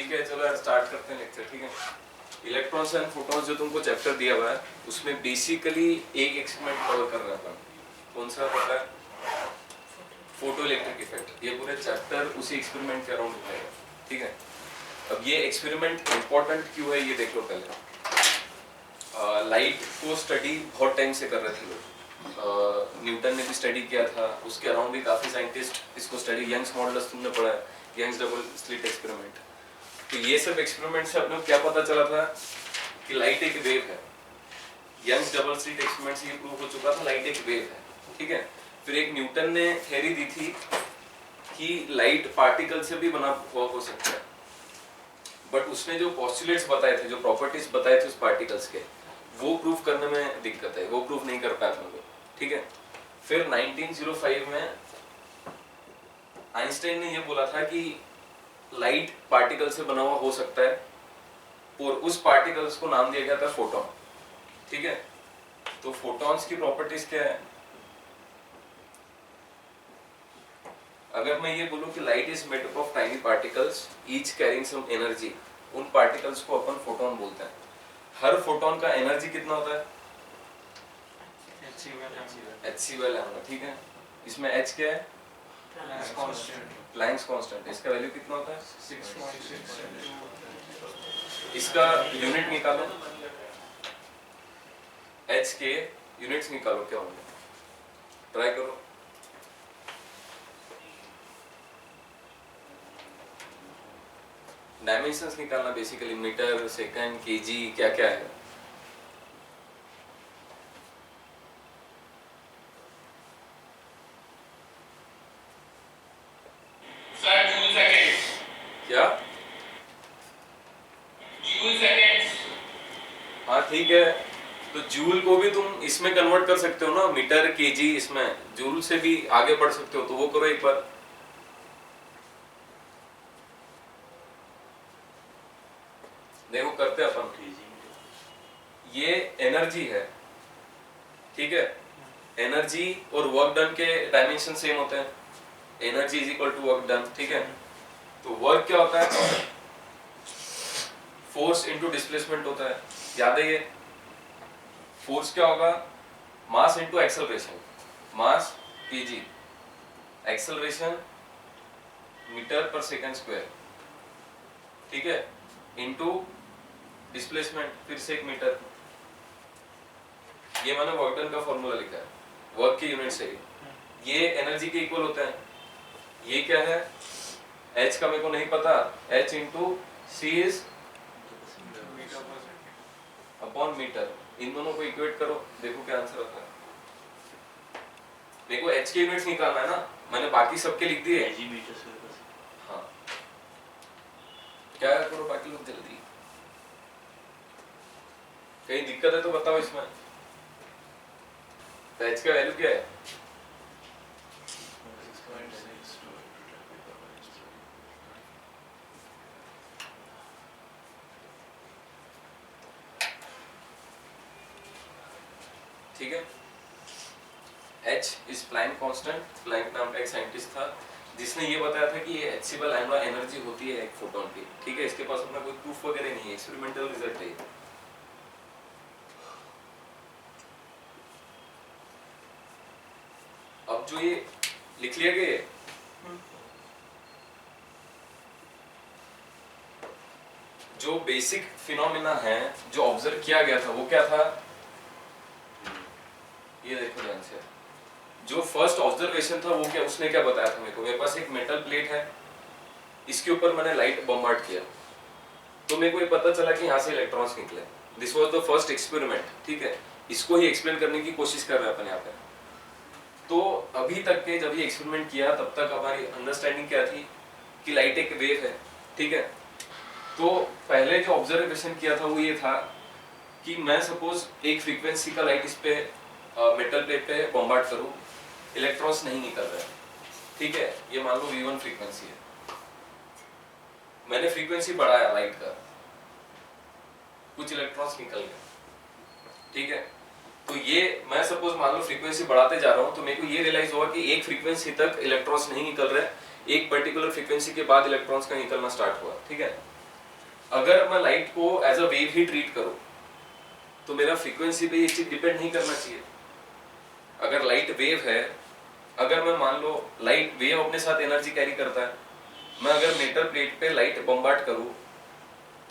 ठीक है, चलो यार स्टार्ट करते हैं लेक्चर। ठीक है, इलेक्ट्रॉन्स एंड फोटॉन्स जो तुमको चैप्टर दिया हुआ है उसमें बेसिकली एक एक्सपेरिमेंट कवर कर रहे हैं अपन। कौन सा पता है? Photo electric effect. ये पूरे चैप्टर उसी एक्सपेरिमेंट के अराउंड होगा। ठीक है, अब ये एक्सपेरिमेंट इंपॉर्टेंट क्यों है ये देख लो पहले। लाइट को स्टडी बहुत टाइम से कर रहे थे लोग। न्यूटन ने भी स्टडी किया था, उसके अराउंड भी काफी साइंटिस्ट इसको स्टडी, यंग्स मॉडुलस तुमने पढ़ा है, यंग्स डबल स्लिट एक्सपेरिमेंट। तो ये सब एक्सपेरिमेंट से अपने को क्या पता चला था कि लाइट एक वेव है। यंग्स डबल स्लिट एक्सपेरिमेंट से ये प्रूव हो चुका था लाइट एक वेव है। ठीक है, फिर एक न्यूटन ने थ्योरी दी थी कि लाइट पार्टिकल से भी बना हुआ हो सकता है, बट उसने जो पोस्टुलेट्स बताए थे, जो प्रॉपर्टीज बताए थे उस पार्टिकल्स के, वो प्रूफ करने में दिक्कत है, वो प्रूफ नहीं कर पाया हम लोग। ठीक है, फिर 1905 में आइंस्टाइन ने ये बोला था कि लाइट पार्टिकल से बना हुआ हो सकता है, और उस पार्टिकल्स को नाम दिया गया था फोटॉन। ठीक है, तो फोटॉन्स की प्रॉपर्टीज क्या है? अगर मैं ये बोलूं कि light is made up of tiny particles each carrying some energy, उन पार्टिकल्स को अपन फोटॉन बोलते हैं। हर फोटॉन का एनर्जी कितना होता है? hc/λ। ठीक है, इसमें h क्या है? Planck's constant. इसका वैल्यू कितना होता है? 6.6। इसका यूनिट निकालो, h के यूनिट्स निकालो क्या होंगे, ट्राई करो। डायमेंशंस निकालना, बेसिकली मीटर, सेकंड, केजी, क्या क्या है। क्या? Joule seconds. हाँ ठीक है, तो जूल को भी तुम इसमें कन्वर्ट कर सकते हो ना, मीटर, केजी, इसमें जूल से भी आगे बढ़ सकते हो, तो वो करो एक बार। देखो करते हैं अपन। ये एनर्जी है, ठीक है, एनर्जी और वर्क डन के डायमेंशन सेम होते हैं। Energy is equal to work done. ठीक है, तो वर्क क्या होता है? फोर्स इनटू डिस्प्लेसमेंट होता है, याद है ये। फोर्स क्या होगा? मास इनटू एक्सेलरेशन, मास केजी, एक्सेलरेशन मीटर पर सेकंड स्क्वायर, ठीक है, इनटू डिस्प्लेसमेंट फिर से एक मीटर। ये मैंने वर्क डन का फॉर्मूला लिखा है, वर्क की यूनिट से ही। ये एनर्जी के इक्वल होता है। ये क्या है? h का मेरे को नहीं पता, h into C is upon meter. इन दोनों को इक्वेट करो, देखो क्या आंसर आता है। मेरे को h के यूनिट्स निकालना है ना, मैंने बाकी सबके लिख दिए। हाँ, क्या करो बाकी लोग जल्दी। कहीं दिक्कत है तो बताओ इसमें। तो h का वैल्यू क्या है? ठीक है, h is Planck constant. Planck नाम का एक साइंटिस्ट था जिसने ये बताया था कि ये hc/λ एनर्जी होती है एक फोटॉन की। ठीक है, इसके पास अपना कोई प्रूफ वगैरह नहीं है, एक्सपेरिमेंटल रिजल्ट है। अब जो ये लिख लिया गया, जो बेसिक फिनोमेना है जो ऑब्जर्व किया गया था वो क्या था? ये देखो ध्यान से, जो फर्स्ट ऑब्जर्वेशन था वो क्या, उसने क्या बताया था मेरे को? मेरे पास एक मेटल प्लेट है, इसके ऊपर मैंने लाइट बम्बार्ड किया, तो मेरे को ये पता चला कि यहाँ से इलेक्ट्रॉन्स निकले। This was the first experiment. ठीक है, इसको ही एक्सप्लेन करने की कोशिश कर रहे हैं अपन यहाँ पे। तो अभी तक के जब ये एक्सपेरिमेंट किया तब तक हमारी अंडरस्टैंडिंग क्या थी कि लाइट एक वेव है। ठीक है, तो पहले जो ऑब्जर्वेशन किया था वो ये था कि मैं सपोज एक फ्रीक्वेंसी का लाइट इस पे मेटल प्लेट पे बॉम्बार्ड करूं, इलेक्ट्रॉन्स नहीं निकल रहे। ठीक है, ये मान लो v1 फ्रीक्वेंसी है, मैंने फ्रीक्वेंसी बढ़ाया लाइट का, कुछ इलेक्ट्रॉन्स निकल गए। ठीक है, तो ये मैं सपोज मान लो फ्रीक्वेंसी बढ़ाते जा रहा हूं, तो मेरे को ये रियलाइज हुआ कि एक फ्रीक्वेंसी तक इलेक्ट्रॉन्स नहीं निकल रहे, एक पर्टिकुलर फ्रीक्वेंसी के बाद इलेक्ट्रॉन्स का निकलना स्टार्ट हुआ। ठीक है, अगर मैं लाइट को एज अ वेव ही ट्रीट करूं तो मेरा फ्रीक्वेंसी पे ये चीज डिपेंड नहीं करना चाहिए। अगर लाइट वेव है, अगर मैं मान लो लाइट वेव अपने साथ एनर्जी कैरी करता है, मैं अगर मेटल प्लेट पे लाइट बम्बार्ड करूं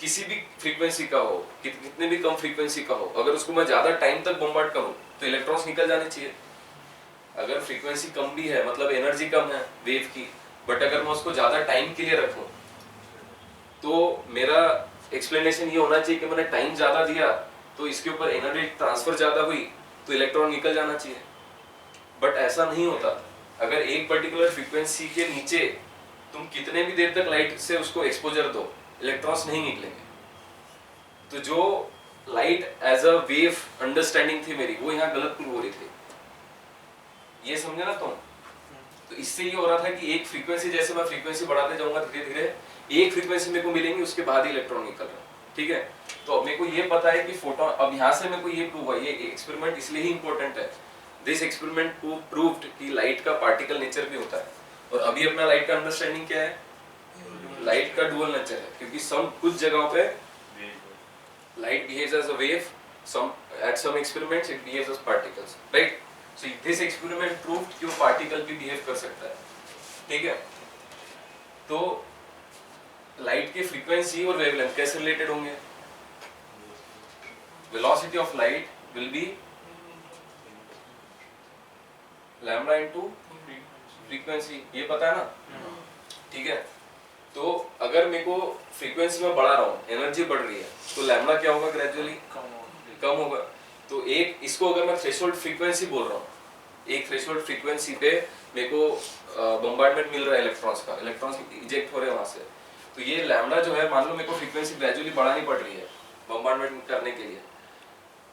किसी भी फ्रीक्वेंसी का हो, कितने भी कम फ्रीक्वेंसी का हो, अगर उसको मैं ज्यादा टाइम तक बम्बार्ड करूं तो इलेक्ट्रॉन्स निकल जाने चाहिए। अगर फ्रीक्वेंसी कम भी है, मतलब एनर्जी कम है वेव की, बट अगर मैं उसको ज्यादा टाइम के लिए रखूं तो मेरा एक्सप्लेनेशन ये होना चाहिए कि मैंने टाइम ज्यादा दिया तो इसके ऊपर एनर्जी ट्रांसफर ज्यादा हुई तो इलेक्ट्रॉन निकल जाना चाहिए। बट ऐसा नहीं होता। अगर एक पर्टिकुलर फ्रीक्वेंसी के नीचे तुम कितने भी देर तक लाइट से उसको एक्सपोजर दो, इलेक्ट्रॉन्स नहीं निकलेंगे। तो जो light as a wave understanding थी मेरी, वो यहाँ गलत प्रूव हो रही थी। ये समझे ना तुम? तो इससे ये हो रहा था कि एक फ्रीक्वेंसी, जैसे मैं फ्रीक्वेंसी बढ़ाते जाऊंगा धीरे धीरे एक फ्रीक्वेंसी मेरे को मिलेंगी, उसके बाद ही इलेक्ट्रॉन निकल रहा है। ठीक है, तो अब मेरे को ये पता है कि फोटोन, अब यहाँ से मेरे को ये प्रूव हुआ, ये एक्सपेरिमेंट इसलिए ही इंपॉर्टेंट है। दिस एक्सपेरिमेंट प्रूव्ड कि लाइट का पार्टिकल नेचर भी होता है। और अभी अपना लाइट का अंडरस्टैंडिंग क्या है? लाइट का डुअल नेचर है, क्योंकि सम कुछ जगहों पे light behaves as a wave, some at some experiments it behaves as particles, right? So this experiment proved कि वो particle भी behave कर सकता है। ठीक है, तो लाइट की फ्रीक्वेंसी और वेवलेंथ कैसे रिलेटेड होंगे? Velocity of light will be lambda into frequency, ये पता है ना? ठीक है, तो अगर मेरे को फ्रीक्वेंसी में बढ़ा रहा हूँ, एनर्जी बढ़ रही है, तो लैम्डा क्या होगा? ग्रेजुअली कम होगा। तो एक इसको अगर मैं थ्रेशोल्ड फ्रीक्वेंसी बोल रहा हूँ, एक थ्रेशोल्ड फ्रीक्वेंसी पे मेरे को बम्बार्डमेंट मिल रहा है इलेक्ट्रॉन्स का, इलेक्ट्रॉन्स इजेक्ट हो रहे हैं वहां से, तो ये लैम्डा जो है, मान लो मेरे को फ्रीक्वेंसी ग्रेजुअली बढ़ानी पड़ रही है बम्बार्डमेंट करने के लिए,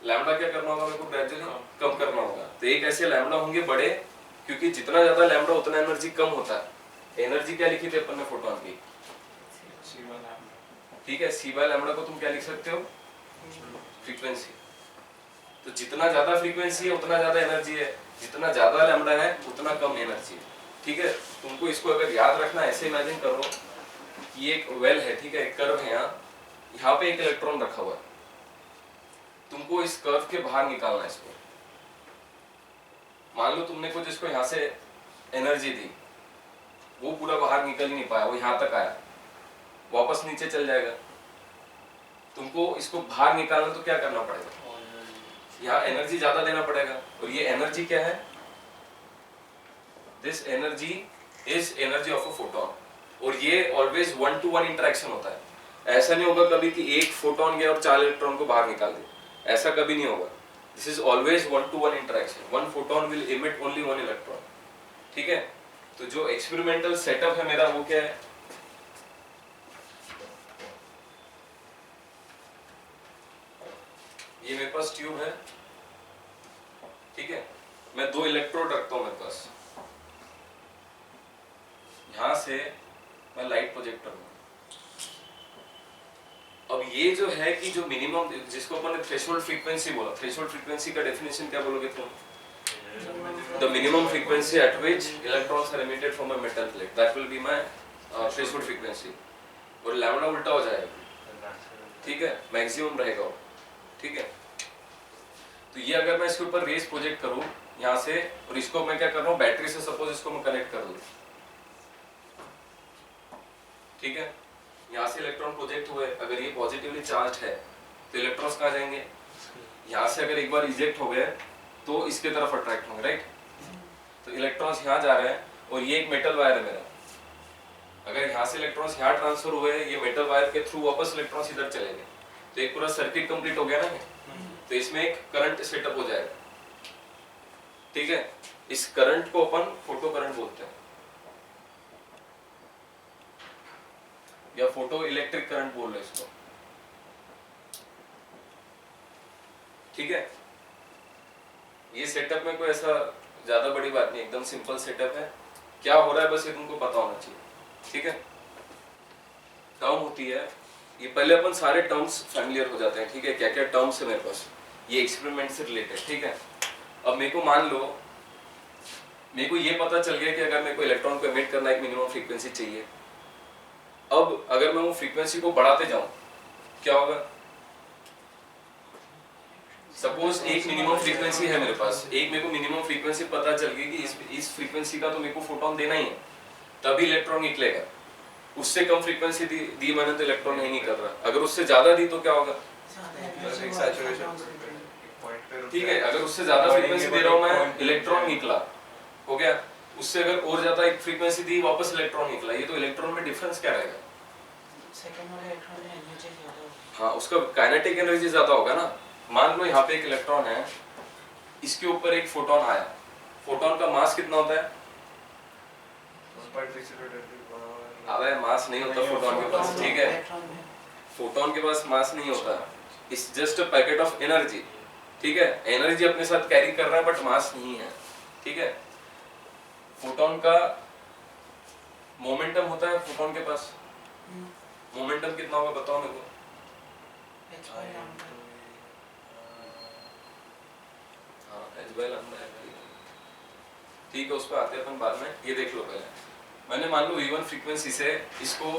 लैम्डा क्या करना होगा? मेरे को ग्रेजुअली कम करना होगा। तो एक ऐसे लैम्डा होंगे बड़े, क्योंकि जितना ज्यादा लैम्डा उतना एनर्जी कम होता है। एनर्जी क्या लिखी थी अपन ने फोटोन की? ठीक है, सी बाय लैम्डा को तुम क्या लिख सकते हो? फ्रीक्वेंसी। तो जितना ज्यादा फ्रीक्वेंसी है उतना ज्यादा एनर्जी है, जितना ज्यादा लैम्डा है उतना कम एनर्जी है। ठीक है, तुमको इसको अगर याद रखना, ऐसे इमेजिन करो कि एक वेल है, ठीक है, एक कर्व है, यहाँ पे एक इलेक्ट्रॉन रखा हुआ है, तुमको इस कर्व के बाहर निकालना है इसको। मान लो तुमने कुछ इसको यहाँ से एनर्जी दी, वो पूरा बाहर निकल ही नहीं पाया, वो यहाँ तक आया, वापस नीचे चल जाएगा। तुमको इसको बाहर निकालना तो क्या करना पड़ेगा? यहाँ एनर्जी ज्यादा देना पड़ेगा। और ये एनर्जी क्या है? This energy is energy of a photon. और ये ऑलवेज 1-to-1 इंटरेक्शन होता है। ऐसा नहीं होगा कभी कि एक फोटोन गया और 4 इलेक्ट्रॉन को बाहर निकाल दिया, ऐसा कभी नहीं होगा। This is always 1-to-1 interaction. One photon will emit only 1 electron. ठीक है, तो जो एक्सपेरिमेंटल सेटअप है मेरा, वो क्या है? ये मेरे पास ट्यूब है, ठीक है, मैं 2 इलेक्ट्रोड रखता हूं मेरे पास, यहां से मैं लाइट प्रोजेक्ट करूंगा। अब ये जो है कि जो मिनिमम, जिसको अपन ने थ्रेशोल्ड फ्रीक्वेंसी बोला, थ्रेशोल्ड फ्रीक्वेंसी का डेफिनेशन क्या बोलोगे तुम? The minimum frequency at which electrons are emitted from a metal plate, that will be my threshold frequency. और लैम्डा उल्टा हो जाएगा, ठीक है, मैक्सिमम रहेगा वो। ठीक है, तो ये अगर मैं इसके ऊपर रेस प्रोजेक्ट करूं यहाँ से, और इसको मैं क्या कर रहा हूँ, बैटरी से सपोज इसको मैं कनेक्ट कर दूं, ठीक है, यहाँ से इलेक्ट्रॉन प्रोजेक्ट हुए, अगर ये पॉजिटिवली चार्ज है तो इलेक्ट्रॉन्स कहाँ जाएंगे? यहाँ से अगर एक बार इजेक्ट हो गए तो इसके तरफ अट्रैक्ट होंगे, राइट? तो इलेक्ट्रॉन्स यहाँ जा रहे हैं, और ये एक मेटल वायर है मेरा, अगर यहाँ से इलेक्ट्रॉन्स यहाँ ट्रांसफर हुए, ये मेटल वायर के थ्रू वापस इलेक्ट्रॉन्स इधर चले गए, तो एक पूरा सर्किट कंप्लीट हो गया ना। तो इसमें एक करंट सेटअप हो जाएगा, ठीक है, इस करंट को अपन फोटो करंट बोलते हैं, या फोटो इलेक्ट्रिक करंट बोल रहे हैं इसको। ठीक है, ये सेटअप में कोई ऐसा ज्यादा बड़ी बात नहीं, एकदम सिंपल सेटअप है। क्या हो रहा है बस ये तुमको पता होना चाहिए। ठीक है, टर्म होती है, ये पहले अपन सारे टर्म्स फैमिलियर हो जाते हैं। ठीक है, क्या क्या टर्म्स है मेरे पास ये एक्सपेरिमेंट से रिलेटेड। ठीक है, अब मेरे को मान लो, मेरे को ये पता चल गया कि अगर मेरे को इलेक्ट्रॉन को एमिट करना एक मिनिमम फ्रीक्वेंसी चाहिए। अब अगर मैं वो फ्रीक्वेंसी को बढ़ाते जाऊं क्या होगा? सपोज एक मिनिमम फ्रीक्वेंसी है मेरे पास, एक मेरे को मिनिमम फ्रीक्वेंसी पता चल गई कि इस फ्रीक्वेंसी का तो मेरे को फोटोन देना ही है, तभी इलेक्ट्रॉन निकलेगा। उससे कम फ्रीक्वेंसी दी मैंने तो इलेक्ट्रॉन नहीं कर रहा। अगर उससे ज्यादा दी तो क्या होगा? ठीक है, अगर उससे ज्यादा फ्रीक्वेंसी दे रहा हूँ मैं, इलेक्ट्रॉन निकला, हो गया। उससे अगर और ज्यादा एक फ्रीक्वेंसी दी, वापस इलेक्ट्रॉन निकला। ये तो इलेक्ट्रॉन में डिफरेंस क्या रहेगा? हाँ, उसका काइनेटिक एनर्जी ज्यादा होगा ना। मान लो यहाँ पे एक इलेक्ट्रॉन है, इसके ऊपर एक फोटोन आया। फोटोन का मास कितना होता है? अबे मास नहीं होता फोटोन के पास, ठीक है? फोटोन के पास मास नहीं होता, it's just a packet of energy, ठीक है? एनर्जी अपने साथ कैरी कर रहा है बट मास नहीं है, ठीक है? फोटोन का मोमेंटम होता है फोटोन के पास। मोमेंटम कितना होगा बताओ मेरे को? ठीक है, उस पर आते हैं अपन बाद में। ये देख लो पहले, मैंने मान लो V1 फ्रीक्वेंसी से इसको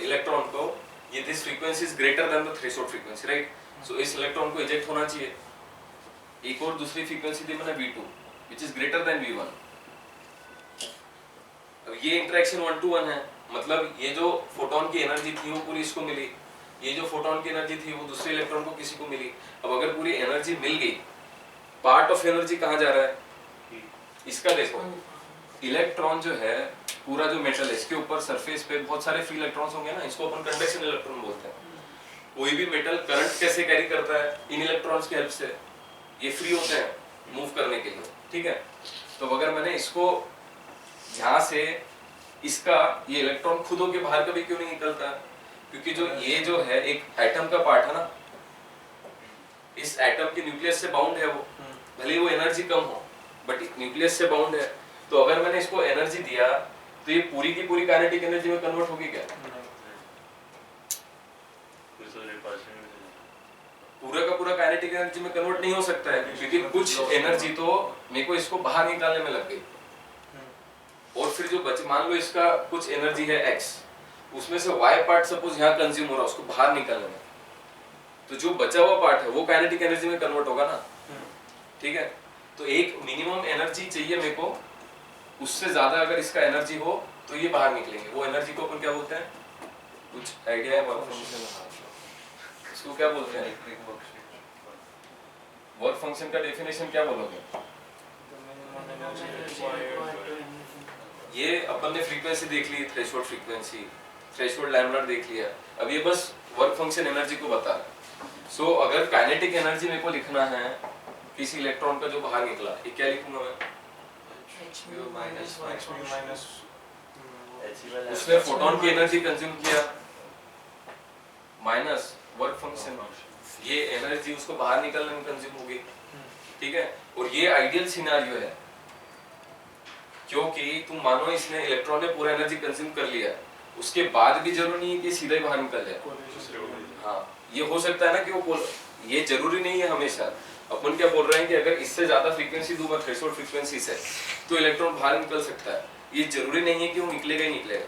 इलेक्ट्रॉन को, ये this frequency is greater than the threshold frequency, right? So इस इलेक्ट्रॉन को इजेक्ट होना चाहिए। एक और दूसरी फ्रीक्वेंसी दी मैंने V2 which is greater then V1। अब ये इंटरेक्शन 1 to 1 है, मतलब ये जो फोटोन की एनर्जी थी वो पूरी इसको मिली, ये जो फोटोन की एनर्जी थी वो दूसरे इलेक्ट्रॉन को किसी को मिली। अब अगर पूरी एनर्जी मिल गई, पार्ट ऑफ एनर्जी कहाँ जा रहा है? इसका देखो, इलेक्ट्रॉन जो है पूरा जो मेटल है, इसके ऊपर सरफेस पे बहुत सारे फ्री इलेक्ट्रॉन्स होंगे ना, इसको अपन कंडक्शन इलेक्ट्रॉन बोलते हैं। कोई भी मेटल करंट कैसे कैरी करता है? इन इलेक्ट्रॉन्स की हेल्प से। ये फ्री होते हैं मूव करने के लिए, ठीक है? तो अगर मैंने इसको यहाँ से, इसका ये इलेक्ट्रॉन खुद होके बाहर कभी क्यों नहीं निकलता? क्योंकि जो ये जो है एक एटम का पार्ट है ना, इस एटम के न्यूक्लियस से बाउंड है वो, भले वो एनर्जी कम हो बट न्यूक्लियस से बाउंड है। तो अगर मैंने इसको एनर्जी दिया तो ये पूरी की पूरी काइनेटिक एनर्जी में कन्वर्ट होगी क्या? पूरा का पूरा काइनेटिक एनर्जी में कन्वर्ट नहीं हो सकता है, क्योंकि कुछ एनर्जी तो मेरे को इसको बाहर निकालने में लग गई, और फिर जो बचे, मान लो इसका कुछ एनर्जी है x, उसमें से y पार्ट सपोज यहाँ कंज्यूम हो रहा है उसको बाहर निकालने में, तो जो बचा हुआ पार्ट है वो काइनेटिक एनर्जी में कन्वर्ट होगा ना, ठीक है? तो एक मिनिमम एनर्जी चाहिए मेरे को, उससे ज्यादा अगर इसका एनर्जी हो तो ये बाहर निकलेंगे। वो एनर्जी को अपन क्या बोलते हैं? कुछ आइडिया है? इसको क्या बोलते हैं? वर्क फंक्शन का डेफिनेशन क्या बोलोगे? ये अपन ने फ्रीक्वेंसी देख ली, थ्रेशोल्ड फ्रीक्वेंसी, थ्रेशोल्ड लैम्डा देख लिया। अब ये बस वर्क फंक्शन एनर्जी को बता रहा है। सो अगर काइनेटिक एनर्जी मेरे को लिखना है किसी इलेक्ट्रॉन का जो बाहर निकला, ये क्या लिखूंगा मैं? उसने फोटोन की एनर्जी कंज्यूम किया माइनस वर्क फंक्शन, ये एनर्जी उसको बाहर निकलने में कंज्यूम होगी, ठीक है? और ये आइडियल सिनेरियो है, क्योंकि तुम मानो इसने इलेक्ट्रॉन ने पूरा एनर्जी कंज्यूम कर लिया, उसके बाद भी जरूरी नहीं है कि सीधा ही बाहर निकल जाए। हाँ, ये हो सकता है ना कि वो, ये जरूरी नहीं है हमेशा। अपन क्या बोल रहे हैं कि अगर इससे ज्यादा फ्रीक्वेंसी दूंगा थ्रेशोल्ड फ्रीक्वेंसी से, तो इलेक्ट्रॉन बाहर निकल सकता है। ये जरूरी नहीं है कि वो निकलेगा ही निकलेगा,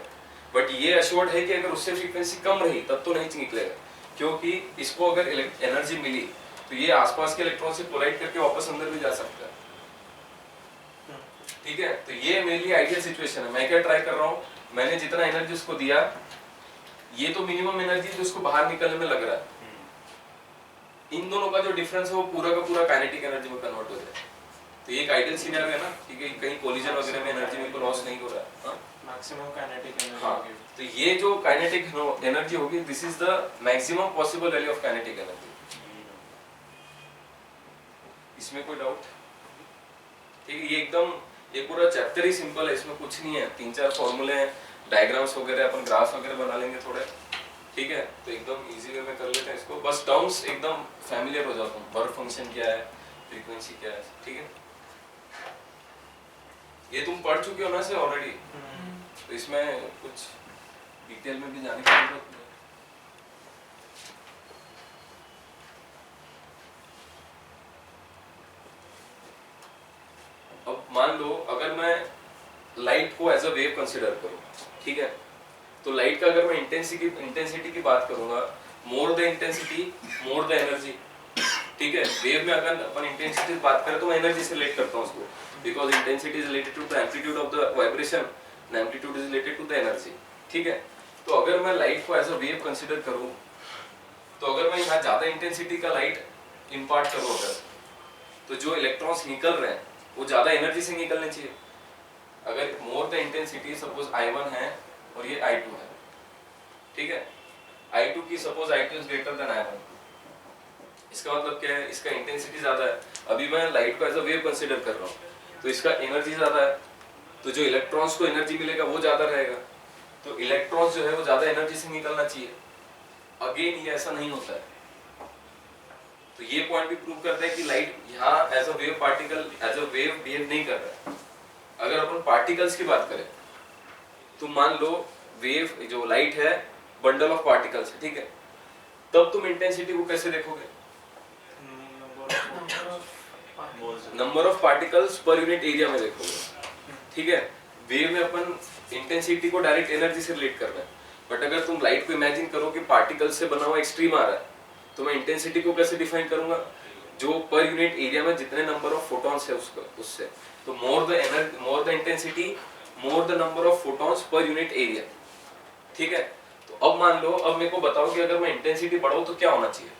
बट ये अश्योर्ड है कि अगर उससे फ्रीक्वेंसी कम रही तब तो नहीं निकलेगा, क्योंकि इसको अगर एनर्जी मिली तो ये आसपास के इलेक्ट्रॉन से कोलाइड करके वापस अंदर भी जा सकता है, ठीक है? तो ये मेरे लिए आइडियल सिचुएशन है। मैं क्या ट्राई कर रहा हूँ, मैंने जितना एनर्जी उसको दिया, ये तो मिनिमम एनर्जी जो उसको बाहर निकलने में लग रहा है, इन दोनों का जो डिफरेंस है वो पूरा का पूरा काइनेटिक एनर्जी में कन्वर्ट हो जाए। तो ये एक आइडियल सिनेरियो है ना, ठीक है? कहीं कोलिजन वगैरह में एनर्जी में लॉस नहीं हो रहा है, मैक्सिमम काइनेटिक एनर्जी। हाँ, तो ये जो काइनेटिक एनर्जी होगी, this is the maximum possible value of kinetic energy. इसमें कोई डाउट? ठीक है, ये एकदम, ये पूरा चैप्टर ही सिंपल है, इसमें कुछ नहीं है। 3-4 फॉर्मूले हैं, डायग्राम्स वगैरह, अपन ग्राफ वगैरह बना लेंगे थोड़े, ठीक है? तो एकदम इजी वे में कर लेते हैं इसको, बस टर्म्स एकदम फैमिलियर हो जाता हूँ, वर्क फंक्शन क्या है, फ्रीक्वेंसी क्या है, ठीक है? ये तुम पढ़ चुके हो ना से ऑलरेडी, तो इसमें कुछ डिटेल में भी जाने की जरूरत नहीं। अब मान लो अगर मैं लाइट को एज अ वेव कंसिडर करूं, ठीक है? तो लाइट का अगर मैं इंटेंसिटी की बात करूंगा, more the intensity more the energy, ठीक है। वेव में अगर अपन इंटेंसिटी की बात करें तो मैं एनर्जी से रिलेट करता हूँ उसको, because intensity is related to the amplitude of the vibration and amplitude is related to the energy, ठीक है। तो अगर मैं लाइट को एज अ वेव कंसीडर करूँ, तो अगर मैं यहाँ ज्यादा इंटेंसिटी का लाइट इम्पार्ट करूँ अगर, तो जो इलेक्ट्रॉन्स निकल रहे हैं वो ज्यादा एनर्जी से निकलने चाहिए। अगर more the intensity suppose I1 है और ये I2 है, ठीक है, I2 की suppose I2 is greater then I1, इसका मतलब क्या है, इसका इंटेंसिटी ज्यादा है। अभी मैं लाइट को एज अ वेव कंसीडर कर रहा हूँ तो इसका एनर्जी ज्यादा है, तो जो इलेक्ट्रॉन्स को एनर्जी मिलेगा वो ज्यादा रहेगा, तो इलेक्ट्रॉन्स जो है वो ज्यादा एनर्जी से निकलना चाहिए। अगेन ये ऐसा नहीं होता है, तो ये पॉइंट भी प्रूव करता है कि लाइट यहाँ as a wave particle as a wave behave नहीं कर रहा है। अगर अपन पार्टिकल्स की बात करें तो मान लो वेव जो लाइट है बंडल ऑफ पार्टिकल्स है, ठीक है, तब तुम इंटेंसिटी को कैसे देखोगे, number of particles per unit area में देखोगे, ठीक है। वेव में अपन इंटेंसिटी को डायरेक्ट एनर्जी से रिलेट कर रहे हैं, बट अगर तुम लाइट को इमेजिन करो कि पार्टिकल्स से बना हुआ एक स्ट्रीम आ रहा है, तो मैं इंटेंसिटी को कैसे डिफाइन करूंगा, जो पर यूनिट एरिया में जितने नंबर ऑफ फोटॉन्स है उससे, तो more the intensity more the number of photons per unit area, ठीक है। तो अब मान लो, अब मेरे को बताओ कि अगर मैं इंटेंसिटी बढ़ाऊं तो क्या होना चाहिए,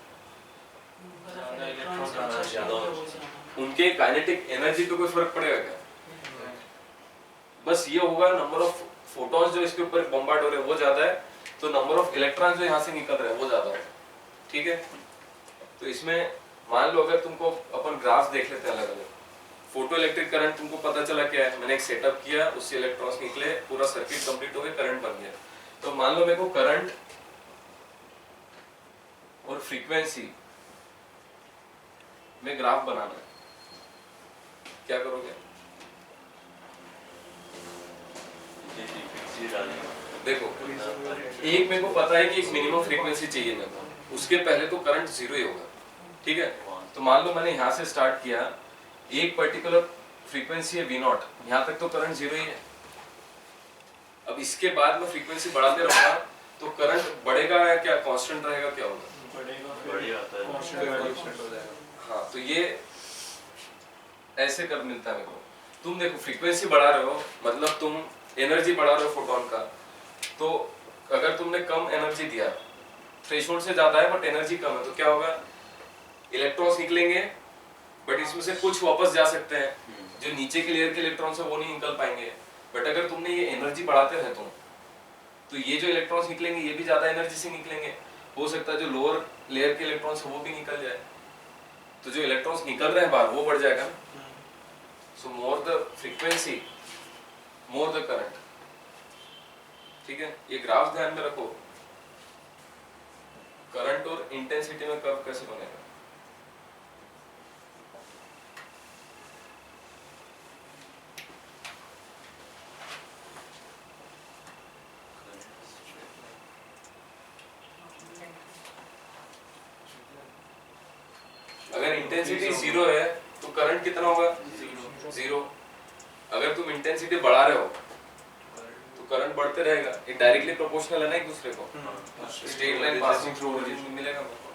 उनके काइनेटिक एनर्जी पे कोई फर्क पड़ेगा क्या, बस ये होगा नंबर ऑफ फोटॉन्स जो इसके ऊपर बॉम्बार्ड हो रहे हैं वो ज्यादा है, तो नंबर ऑफ इलेक्ट्रॉन जो यहाँ से निकल रहे हैं वो ज्यादा है, ठीक है। तो इसमें मान लो अगर तुमको अपन ग्राफ देख लेते हैं अलग अलग, फोटो इलेक्ट्रिक करंट तुमको पता चला क्या है, मैंने एक सेटअप किया, उससे इलेक्ट्रॉन्स निकले, पूरा सर्किट कंप्लीट हो गया, करंट बन गया। तो मान लो मेरे को करंट और फ्रीक्वेंसी में ग्राफ बनाना है, क्या करोगे, देखो एक मेरे को पता है कि एक मिनिमम फ्रीक्वेंसी चाहिए मेरे को, उसके पहले तो करंट जीरो ही होगा, ठीक है। तो मान लो मैंने यहाँ से स्टार्ट किया, एक पर्टिकुलर फ्रीक्वेंसी है V0, यहाँ तक तो करंट जीरो ही है। अब इसके बाद में फ्रीक्वेंसी बढ़ाते रहूंगा तो करंट बढ़ेगा या क्या कांस्टेंट रहेगा, क्या होगा, बढ़ेगा, हाँ। तो ये ऐसे कर मिलता है मेरे को। तुम देखो फ्रीक्वेंसी बढ़ा रहे हो मतलब तुम एनर्जी बढ़ा रहे हो फोटोन का, तो अगर तुमने कम एनर्जी दिया, थ्रेशोल्ड से ज्यादा है बट एनर्जी कम है, तो क्या होगा, इलेक्ट्रॉन्स निकलेंगे बट इसमें से कुछ वापस जा सकते हैं, जो नीचे के लेयर के इलेक्ट्रॉन्स है वो नहीं निकल पाएंगे। बट अगर तुमने ये एनर्जी बढ़ाते रहे तुम, तो ये जो इलेक्ट्रॉन्स निकलेंगे ये भी ज्यादा एनर्जी से निकलेंगे, हो सकता है जो लोअर लेयर के इलेक्ट्रॉन्स है वो भी निकल जाए, तो जो इलेक्ट्रॉन्स निकल रहे हैं बाहर वो बढ़ जाएगा। So more the frequency more the current, ठीक है। ये ग्राफ ध्यान में रखो, करंट और इंटेंसिटी में कर्व कैसे बनेगा, अगर इंटेंसिटी जीरो है तो करंट कितना होगा, जीरो। अगर तुम इंटेंसिटी बढ़ा रहे हो तो करंट बढ़ते रहेगा, ये डायरेक्टली प्रोपोर्शनल है ना एक दूसरे को, straight line passing through origin मिलेगा मेरे को।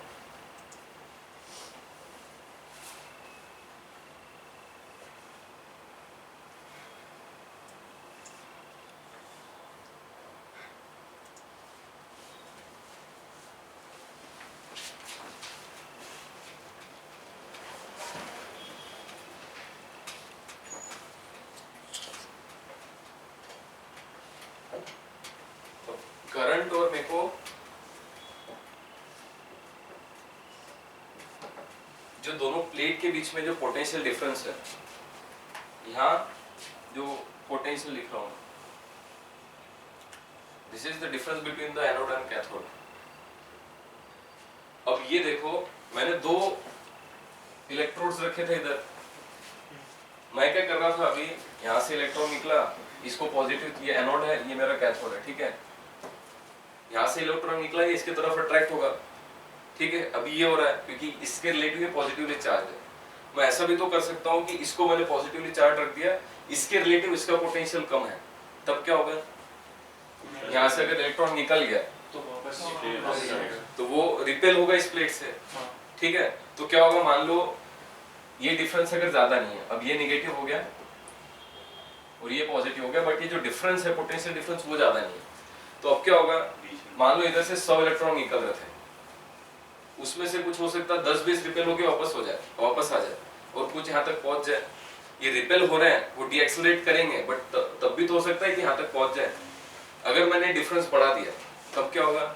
करंट और मेरे को जो दोनों प्लेट के बीच में जो पोटेंशियल डिफरेंस है, यहाँ जो पोटेंशियल लिख रहा हूँ, this is the difference between the anode and cathode. अब ये देखो मैंने दो इलेक्ट्रोड्स रखे थे इधर, मैं क्या कर रहा था, अभी यहाँ से इलेक्ट्रॉन निकला, इसको पॉजिटिव, ये एनोड है, ये मेरा कैथोड है, ठीक है। यहाँ से इलेक्ट्रॉन निकला, ये इसके तरफ अट्रैक्ट होगा, ठीक है। अभी ये हो रहा है क्योंकि इसके रिलेटिव पॉजिटिवली चार्ज है। मैं ऐसा भी तो कर सकता हूँ कि इसको मैंने पॉजिटिवली चार्ज रख दिया, इसके रिलेटिव इसका पोटेंशियल कम है, तब क्या होगा, यहाँ से अगर इलेक्ट्रॉन निकल गया तो वो रिपेल होगा इस प्लेट से, हाँ। ठीक है। तो क्या होगा, मान लो ये डिफरेंस अगर ज्यादा नहीं है, अब ये नेगेटिव हो गया और ये पॉजिटिव हो गया, बट ये जो डिफरेंस है पोटेंशियल डिफरेंस वो ज्यादा नहीं है। तो अब क्या होगा, मान लो इधर से 100 इलेक्ट्रॉन निकल रहे थे, उसमें से कुछ हो सकता है 10-20 रिपेल होके वापस हो जाए, वापस आ जाए, और कुछ यहाँ तक पहुंच जाए। ये रिपेल हो रहे हैं, वो डीएक्सेलरेट करेंगे, बट तब भी तो हो सकता है कि यहाँ तक पहुंच जाए। अगर मैंने डिफरेंस बढ़ा दिया तब क्या होगा,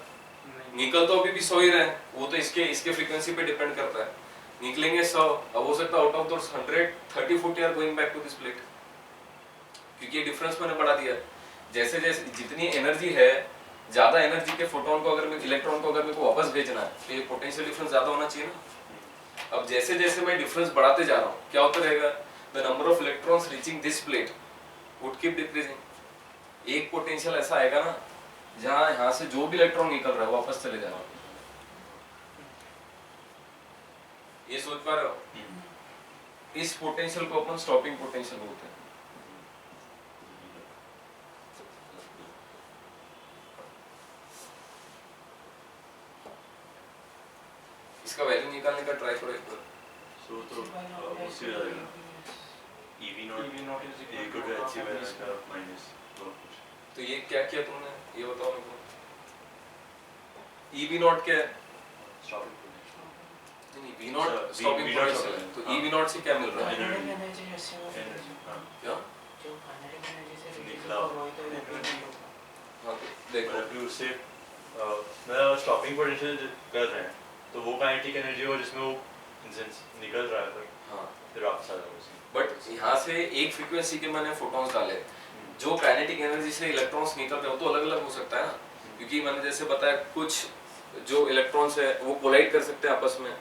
निकल तो अभी भी 100 ही रहे हैं, वो तो इसके फ्रीक्वेंसी पे डिपेंड करता है। निकलेंगे 100, अब हो सकता है out of those 100 30-40 are going back to this plate, क्योंकि ये डिफरेंस मैंने बढ़ा दिया। जैसे जैसे जितनी एनर्जी है, ज्यादा एनर्जी के फोटोन को अगर मैं इलेक्ट्रॉन को अगर मेरे को वापस भेजना है, तो ये पोटेंशियल डिफरेंस ज्यादा होना चाहिए ना। अब जैसे जैसे मैं डिफरेंस बढ़ाते जा रहा हूँ, क्या होता रहेगा, the number of electrons reaching this plate would keep decreasing. एक पोटेंशियल ऐसा आएगा ना जहाँ यहाँ से जो भी इलेक्ट्रॉन निकल रहा है वापस चले जा रहा है। ये सोच पा रहे हो, इस पोटेंशियल को अपन स्टॉपिंग पोटेंशियल बोलते हैं। इसका वैल्यू निकालने का ट्राई करो एक बार। सो तो उससे जाएगा EV not equal to h by minus तो ये क्या किया तुमने, ये बताओ मेरे को। EV नॉट क्या है, नहीं V नॉट स्टॉपिंग पोटेंशियल है, तो EV नॉट से क्या मिल रहा है, क्या हाँ देखो मतलब उससे मतलब स्टॉपिंग पोटेंशियल कर रहे हैं, तो वो काइनेटिक एनर्जी हो जिसमें वो इंसेंस निकल रहा है, हाँ, फिर वापस आ जाएगा उसी। बट यहाँ से एक फ्रीक्वेंसी के मैंने फोटॉन्स डाले, जो काइनेटिक एनर्जी से इलेक्ट्रॉन्स निकल रहे हो तो अलग अलग हो सकता है ना, क्योंकि मैंने जैसे बताया कुछ जो इलेक्ट्रॉन्स है वो कोलाइड कर सकते हैं आपस में,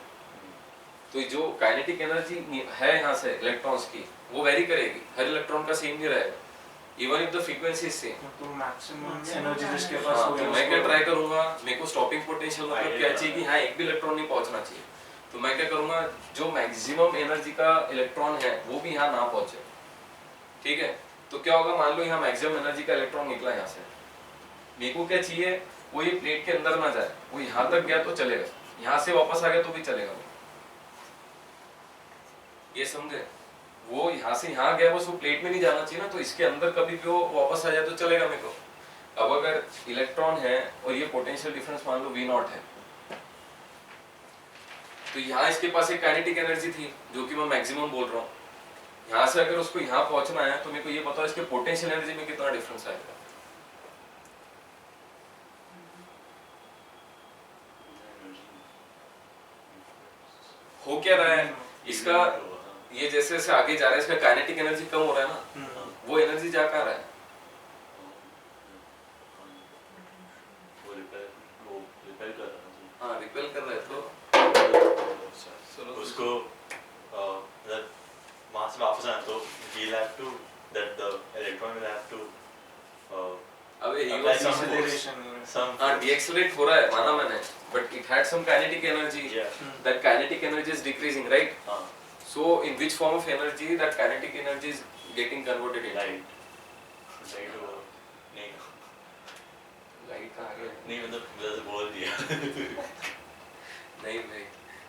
तो जो काइनेटिक एनर्जी है यहाँ से इलेक्ट्रॉन्स की वो वेरी करेगी, हर इलेक्ट्रॉन का सेम नहीं रहेगा, even if the frequency is same. तो मैक्सिमम एनर्जी जिसके पास हाँ, हो तो मैं क्या ट्राई करूंगा, मेरे को स्टॉपिंग पोटेंशियल मतलब क्या चाहिए कि हाँ एक भी इलेक्ट्रॉन नहीं पहुंचना चाहिए, तो मैं क्या करूंगा, जो मैक्सिमम एनर्जी का इलेक्ट्रॉन है वो भी यहाँ ना पहुंचे, ठीक है। तो क्या होगा, मान लो यहाँ मैक्सिमम एनर्जी का इलेक्ट्रॉन निकला यहाँ से, मेरे को क्या चाहिए, वो ये प्लेट के अंदर ना जाए, वो यहाँ तक गया तो चलेगा, यहाँ से वापस आ गया तो भी चलेगा, ये समझे। वो यहाँ से यहाँ गया, बस वो प्लेट में नहीं जाना चाहिए ना, तो इसके अंदर कभी भी वो वापस आ जाए तो चलेगा मेरे को। अब अगर इलेक्ट्रॉन है और ये पोटेंशियल डिफरेंस मान लो V नॉट है, तो यहाँ इसके पास एक काइनेटिक एनर्जी थी जो कि मैं मैक्सिमम बोल रहा हूँ, यहाँ से अगर उसको यहाँ पहुंचना है तो मेरे को ये पता है इसके पोटेंशियल एनर्जी में कितना डिफरेंस आएगा। हो क्या रहा है इसका, ये जैसे जैसे आगे जा रहा है इसका काइनेटिक एनर्जी कम हो रहा है ना, वो एनर्जी जा कहाँ रहा है, हाँ रिपेल कर रहा है, तो उसको मतलब वहाँ से वापस आना, तो we'll have to that the electron will have to अबे he apply was some deceleration force, some हाँ force. डीएक्सेलरेट हो रहा है माना मैंने, but it had some kinetic energy, Yeah. that kinetic energy is decreasing, right? हाँ, So in which form of energy that kinetic energy is getting converted into? light. Light वो नहीं light कहाँ गया, नहीं मतलब जैसे बोल दिया नहीं भाई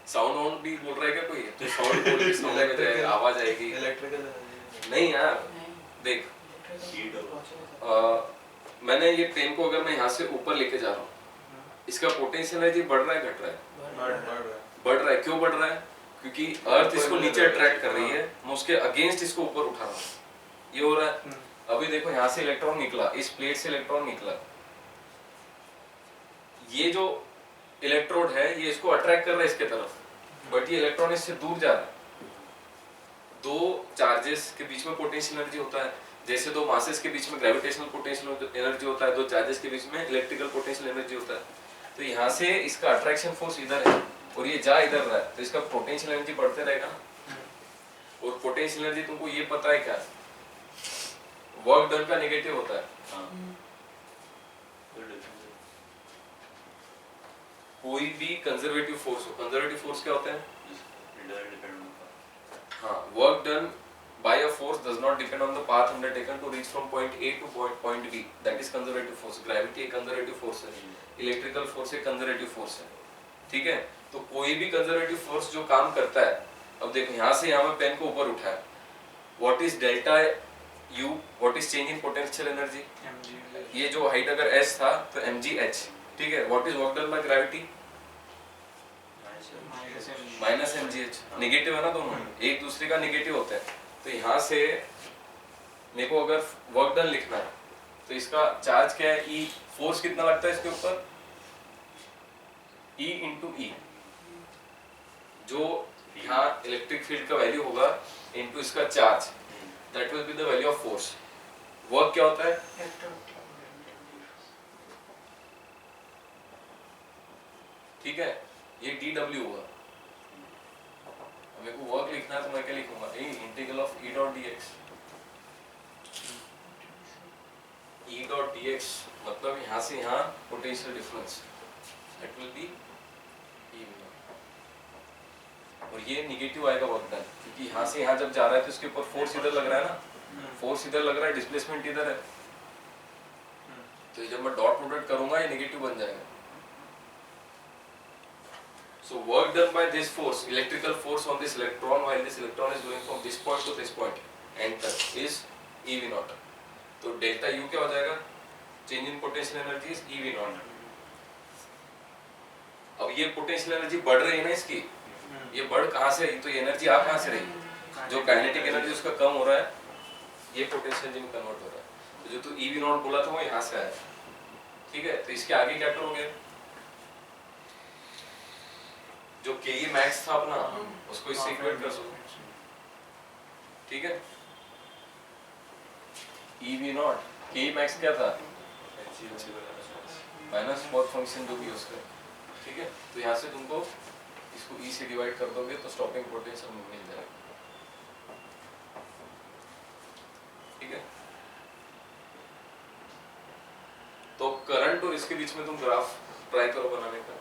साउंड वाउंड भी बोल रहा है क्या कोई, तो साउंड बोल के साउंड में जाएगा, आवाज आएगी, इलेक्ट्रिकल नहीं यार देख, हीट होगा। मैंने ये ट्रेन को अगर मैं यहाँ से ऊपर लेके जा रहा हूँ, इसका पोटेंशियल एनर्जी बढ़ रहा है घट रहा है, बढ़ रहा है, क्यों बढ़ रहा है, क्योंकि अर्थ इसको नीचे अट्रैक्ट कर रही है, मैं उसके अगेंस्ट इसको ऊपर उठा रहा हूँ, ये हो रहा है। अभी देखो यहाँ से इलेक्ट्रॉन निकला, इस प्लेट से इलेक्ट्रॉन निकला, ये जो इलेक्ट्रोड है ये इसको अट्रैक्ट कर रहा है इसके तरफ, बट ये इलेक्ट्रॉन इससे दूर जा रहा है। दो चार्जेस के बीच में पोटेंशियल एनर्जी होता है, जैसे दो मासेस के बीच में ग्रेविटेशनल पोटेंशियल एनर्जी होता है, दो चार्जेस के बीच में इलेक्ट्रिकल पोटेंशियल एनर्जी होता है। तो यहाँ से इसका अट्रैक्शन फोर्स इधर है और ये जा इधर रहा है, तो इसका पोटेंशियल एनर्जी बढ़ते रहेगा। और पोटेंशियल एनर्जी तुमको ये पता है क्या, वर्क डन का नेगेटिव होता है। कोई भी कंजर्वेटिव फोर्स हो, कंजर्वेटिव फोर्स क्या होता है, हाँ work done by a force does not depend on the path undertaken to reach from point A to point B. That is conservative force. Gravity एक conservative force है, electrical force एक conservative force है, ठीक है? तो कोई भी conservative force जो काम करता है, अब देखो यहाँ से यहाँ में पेन को ऊपर उठाया, what is delta U, what is change in potential energy? ये जो height अगर S था तो mgh, ठीक है? What is work done by gravity? Minus mgh, negative है ना दोनों, एक दूसरे का नेगेटिव होता है। तो यहाँ से मेरे को अगर वर्क डन लिखना है तो इसका चार्ज क्या है, E, फोर्स कितना लगता है इसके ऊपर, E इंटू ई, जो यहाँ इलेक्ट्रिक फील्ड का वैल्यू होगा इंटू इसका charge, that will be the value of force. Work क्या होता है, ठीक है, ये dw हुआ। मेरे को वर्क लिखना है तो मैं क्या लिखूंगा, integral of E dot dx, E dot dx मतलब यहाँ से यहाँ potential difference, that will B E, और ये निगेटिव आएगा वर्क डन, क्योंकि यहाँ से यहाँ जब जा रहा है तो इसके ऊपर फोर्स इधर लग रहा है ना, फोर्स इधर लग रहा है, डिस्प्लेसमेंट इधर है, तो जब मैं डॉट प्रोडक्ट करूंगा ये निगेटिव बन जाएगा। So work done by this force, electrical force on this electron while this electron is going from this point to this point, enter is EV naught. तो डेल्टा U क्या हो जाएगा, change in potential energy is EV naught। अब ये potential energy बढ़ रही है ना इसकी, ये बढ़ कहाँ से रही, तो ये एनर्जी आ कहाँ से रही, जो काइनेटिक एनर्जी उसका कम हो रहा है, ये पोटेंशियल एनर्जी में कन्वर्ट हो रहा है। तो जो तू EV naught बोला था वो यहाँ से आया, ठीक है? तो इसके आगे क्या करोगे, जो के मैक्स था अपना उसको इससे इक्वेट कर सकते, ठीक है? EV naught, के मैक्स क्या था, माइनस फोर्थ फंक्शन जो भी उसका, ठीक है? तो यहाँ से तुमको इसको E से डिवाइड कर दोगे तो स्टॉपिंग पोटेंशियल मिल जाएगा, ठीक है? तो करंट और इसके बीच में तुम ग्राफ ट्राई करो बनाने का।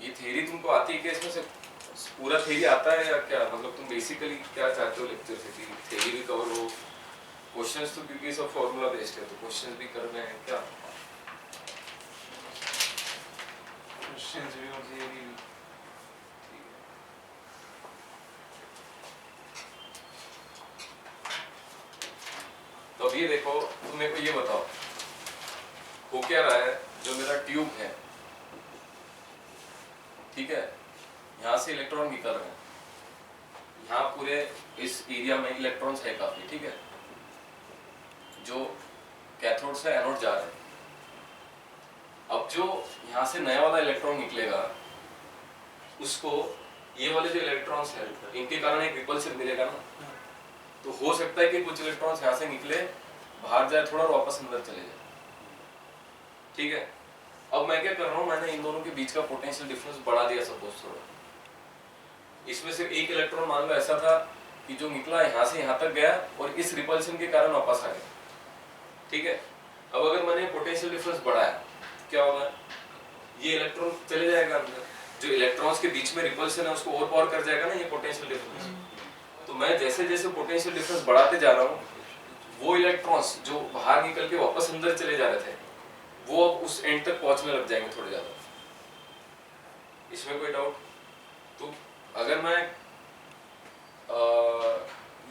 ये थ्योरी तुमको आती है क्या, इसमें से पूरा थ्योरी आता है या क्या, मतलब तुम बेसिकली क्या चाहते हो लेक्चर से, कि थ्योरी भी कवर हो, क्वेश्चंस तो क्योंकि सब फॉर्मूला बेस्ड है तो क्वेश्चंस भी करने हैं क्या, क्वेश्चंस भी और थ्योरी भी, तो अब ये देखो, तुम मेरे को ये बताओ हो क्या रहा है, जो मेरा ट्यूब है, ठीक है, यहाँ से इलेक्ट्रॉन निकल रहे हैं, यहाँ पूरे इस एरिया में इलेक्ट्रॉन्स है काफी, ठीक है, जो कैथोड से एनोड जा रहे हैं। अब जो यहाँ से नया वाला इलेक्ट्रॉन निकलेगा उसको ये वाले जो इलेक्ट्रॉन्स हैं इनके कारण एक रिपल्सिव मिलेगा ना, तो हो सकता है कि कुछ इलेक्ट्रॉन्स यहाँ से निकले, बाहर जाए थोड़ा और वापस अंदर चले जाए, ठीक है? अब मैं क्या कर रहा हूँ, मैंने इन दोनों के बीच का पोटेंशियल डिफरेंस बढ़ा दिया सपोज थोड़ा, इसमें सिर्फ एक इलेक्ट्रॉन मान लो ऐसा था कि जो निकला यहाँ से यहाँ तक गया और इस रिपल्शन के कारण वापस आ गया, ठीक है? अब अगर मैंने पोटेंशियल डिफरेंस बढ़ाया क्या होगा, ये इलेक्ट्रॉन चले जाएगा अंदर, जो इलेक्ट्रॉन्स के बीच में रिपल्शन है उसको ओवरपावर कर जाएगा ना ये पोटेंशियल डिफरेंस। तो मैं जैसे जैसे पोटेंशियल डिफरेंस बढ़ाते जा रहा हूँ, वो इलेक्ट्रॉन्स जो बाहर निकल के वापस अंदर चले जा रहे थे वो अब उस एंड तक पहुंचने लग जाएंगे थोड़े ज्यादा, इसमें कोई डाउट? तो अगर मैं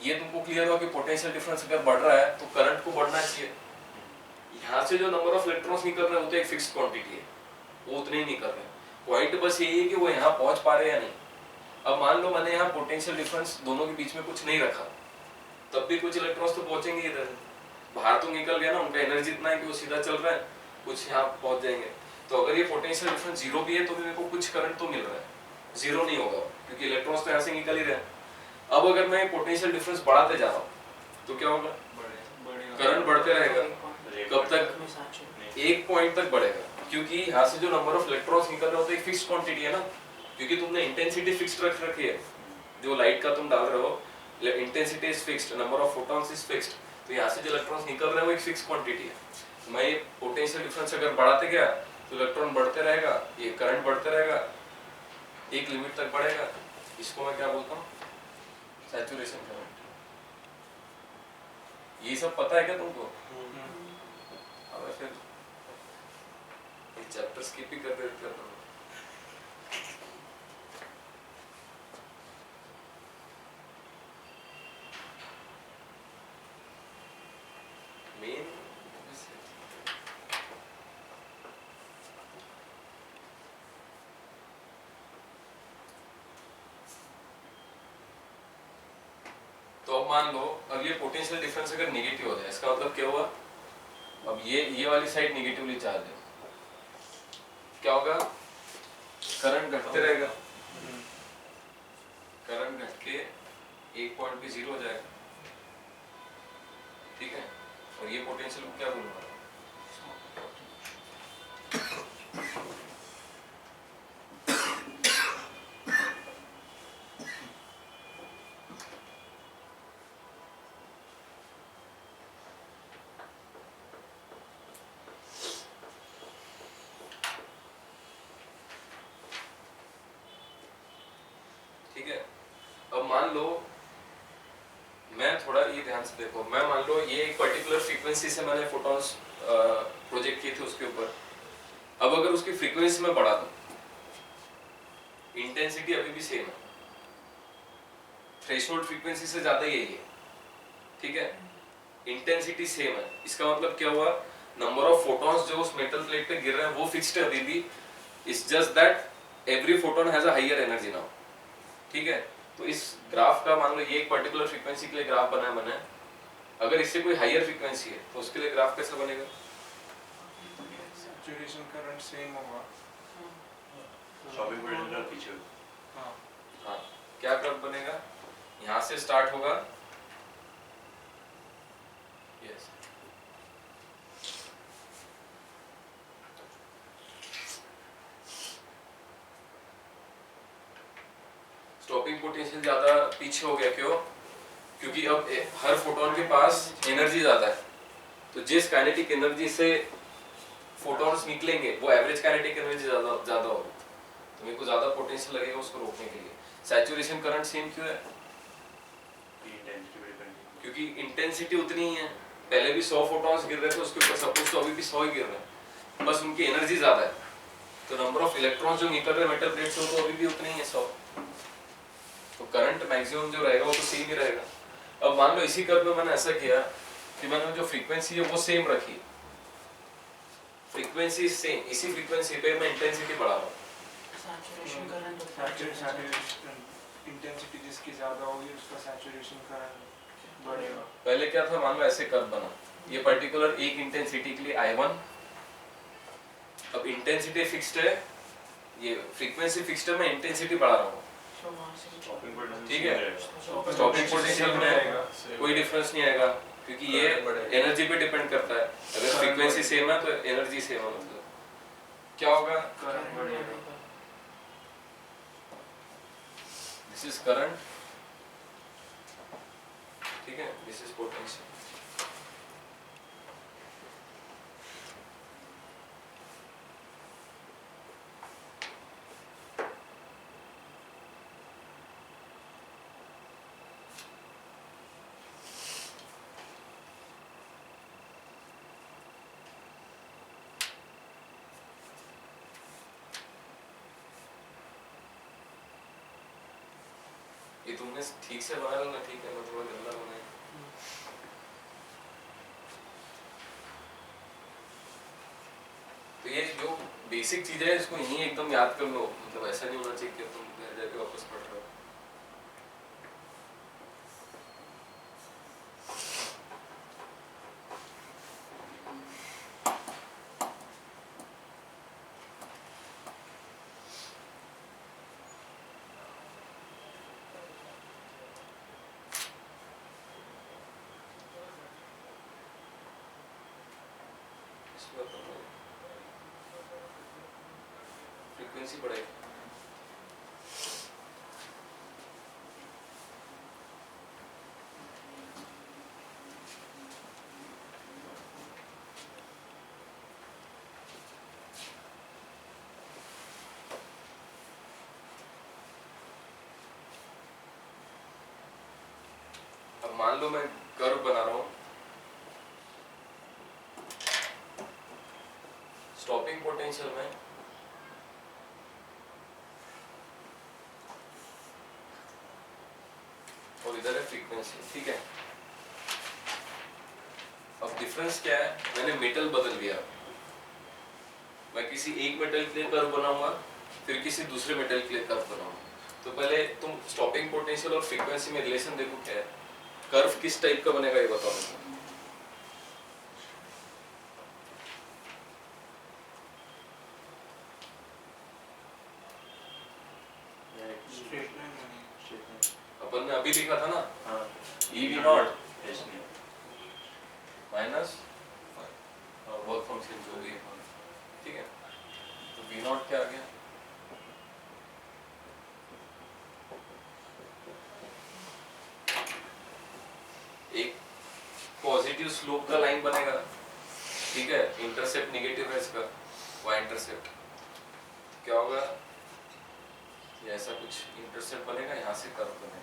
ये तुमको क्लियर हुआ कि पोटेंशियल डिफरेंस अगर बढ़ रहा है तो करंट को बढ़ना चाहिए। यहाँ से जो नंबर ऑफ इलेक्ट्रॉन्स निकल रहे हैं वो तो एक फिक्स क्वांटिटी है, वो उतने ही निकल रहे हैं, पॉइंट बस यही है कि वो यहाँ पहुंच पा रहे हैं या नहीं। अब मान लो मैंने यहाँ पोटेंशियल डिफरेंस दोनों के बीच में कुछ नहीं रखा, तब भी कुछ इलेक्ट्रॉन्स तो पहुंचेंगे इधर, बाहर तो निकल गया ना, उनका एनर्जी इतना है कि वो सीधा चल रहा है, कुछ यहाँ पहुंच जाएंगे। तो अगर ये पोटेंशियल डिफरेंस जीरो भी है तो भी मेरे को कुछ करंट तो मिल रहा है, जीरो नहीं होगा क्योंकि इलेक्ट्रॉन्स तो यहाँ से निकल ही रहे हैं। अब अगर मैं पोटेंशियल डिफरेंस बढ़ाते जा रहा हूँ तो क्या होगा, करंट बढ़ते रहेगा, कब तक, एक पॉइंट तक बढ़ेगा, क्योंकि यहाँ से जो नंबर ऑफ इलेक्ट्रॉन्स निकल रहे हो तो एक फिक्स क्वांटिटी है ना, क्योंकि तुमने इंटेंसिटी फिक्स्ड रख रखी है, जो लाइट का तुम डाल रहे हो intensity is fixed, number of photons is fixed, तो यहाँ से जो इलेक्ट्रॉन्स निकल रहे हैं वो एक फिक्स क्वांटिटी है। मैं ये पोटेंशियल डिफरेंस अगर बढ़ाते गया तो इलेक्ट्रॉन बढ़ते रहेगा, ये करंट बढ़ते रहेगा, एक लिमिट तक बढ़ेगा, इसको मैं क्या बोलता हूँ, सैचुरेशन करंट। ये सब पता है क्या तुमको? अब फिर ये चैप्टर स्किप ही कर देते हो। मेन तो अब मान लो, अब ये पोटेंशियल डिफरेंस अगर नेगेटिव हो जाए, इसका मतलब क्या हुआ, अब ये वाली साइड नेगेटिवली चार्ज है, क्या होगा, करंट घटते रहेगा, करंट घट के एक पॉइंट पे जीरो हो जाएगा, ठीक है। और ये पोटेंशियल को क्या बोलूंगा, ठीक है। अब मान लो, मैं थोड़ा ये ध्यान से देखो, मैं मान लो ये एक पर्टिकुलर फ्रीक्वेंसी से मैंने फोटॉन्स प्रोजेक्ट किए थे उसके ऊपर, अब अगर उसकी फ्रीक्वेंसी में बढ़ा दूं, इंटेंसिटी अभी भी सेम है, थ्रेशोल्ड फ्रीक्वेंसी से ज्यादा यही है, ठीक है, इंटेंसिटी सेम है, इसका मतलब क्या हुआ, नंबर ऑफ फोटॉन्स जो उस मेटल प्लेट पे गिर रहे हैं वो फिक्स्ड है अभी भी, it's just that every photon has a higher energy now, ठीक है। तो इस ग्राफ का मान लो ये एक पर्टिकुलर फ्रीक्वेंसी के लिए ग्राफ बना है मैंने, अगर इससे कोई हायर फ्रीक्वेंसी है तो उसके लिए ग्राफ कैसा बनेगा, सैचुरेशन करंट सेम होगा। शॉपिंग पोटेंशियल पीछे। हाँ हाँ, क्या ग्राफ बनेगा, यहाँ से स्टार्ट होगा, यस, स्टॉपिंग पोटेंशियल ज्यादा पीछे हो गया, क्यों, क्योंकि अब हर फोटोन के पास एनर्जी ज्यादा है, तो जिस काइनेटिक एनर्जी से फोटॉन्स निकलेंगे वो एवरेज काइनेटिक एनर्जी ज्यादा होगी, तो मेरे को ज्यादा पोटेंशियल लगेगा उसको रोकने के लिए। सैचुरेशन करंट सेम क्यों है, क्योंकि इंटेंसिटी उतनी ही है, पहले भी 100 फोटॉन्स गिर रहे थे उसके ऊपर, सपोज तो अभी भी 100 ही गिर रहे हैं, बस उनकी एनर्जी ज्यादा है, तो नंबर ऑफ इलेक्ट्रॉन्स जो निकल रहे हैं मेटल प्लेट से तो अभी भी उतने ही है 100, तो करंट मैक्सिमम जो रहेगा वो तो सेम ही रहेगा। अब मान लो इसी कर्व में मैंने ऐसा किया कि मैंने जो फ्रीक्वेंसी है वो सेम रखी, फ्रीक्वेंसी सेम, इसी फ्रीक्वेंसी पे मैं इंटेंसिटी बढ़ा रहा हूँ, सैचुरेशन करंट सैचुरेशन इंटेंसिटी जिसकी ज्यादा होगी उसका सैचुरेशन करंट बढ़ेगा। पहले क्या था, मान लो ऐसे कर्व बना, ये पर्टिकुलर एक इंटेंसिटी के लिए I1, अब इंटेंसिटी फिक्स्ड है, ये फ्रीक्वेंसी फिक्स्ड है, मैं इंटेंसिटी बढ़ा रहा हूँ, ठीक है, स्टॉपिंग पोटेंशियल में रहेगा, कोई डिफरेंस नहीं आएगा, क्योंकि ये एनर्जी पे डिपेंड करता है, अगर फ्रीक्वेंसी सेम है तो एनर्जी सेम है, मतलब क्या होगा, करंट बढ़ेगा। दिस इज करंट, ठीक है, दिस इज पोटेंशियल। ये तुमने ठीक से बनाया ना, ठीक है, मैं थोड़ा गंदा बनाया, तो ये जो बेसिक चीज है इसको यहीं एकदम याद कर लो, मतलब ऐसा नहीं होना चाहिए कि तुम घर जाके वापस पढ़ रहे हो। फ्रीक्वेंसी बढ़ेगी, मान लो मैं कर्व बना रहा हूँ, स्टॉपिंग पोटेंशियल में और इधर है फ्रीक्वेंसी, ठीक है। अब डिफरेंस क्या है, मैंने मेटल बदल दिया। मैं किसी एक मेटल के लिए कर्व बनाऊंगा, फिर किसी दूसरे मेटल के लिए कर्व बनाऊंगा। तो पहले तुम स्टॉपिंग पोटेंशियल और फ्रीक्वेंसी में रिलेशन देखो क्या है, कर्व किस टाइप का बनेगा ये बताओ मुझे। स्ट्रेट लाइन बनेगी। अपन ने अभी लिखा था ना, हाँ ई वी नॉट एच नहीं माइनस वर्क फंक्शन जो भी है, ठीक है। तो वी नॉट क्या आ गया, एक पॉजिटिव स्लोप का लाइन बनेगा, ठीक है। इंटरसेप्ट नेगेटिव है इसका, वाई इंटरसेप्ट क्या होगा, ये ऐसा कुछ इंटरसेप्ट बनेगा, यहाँ से कर्व बनेगा।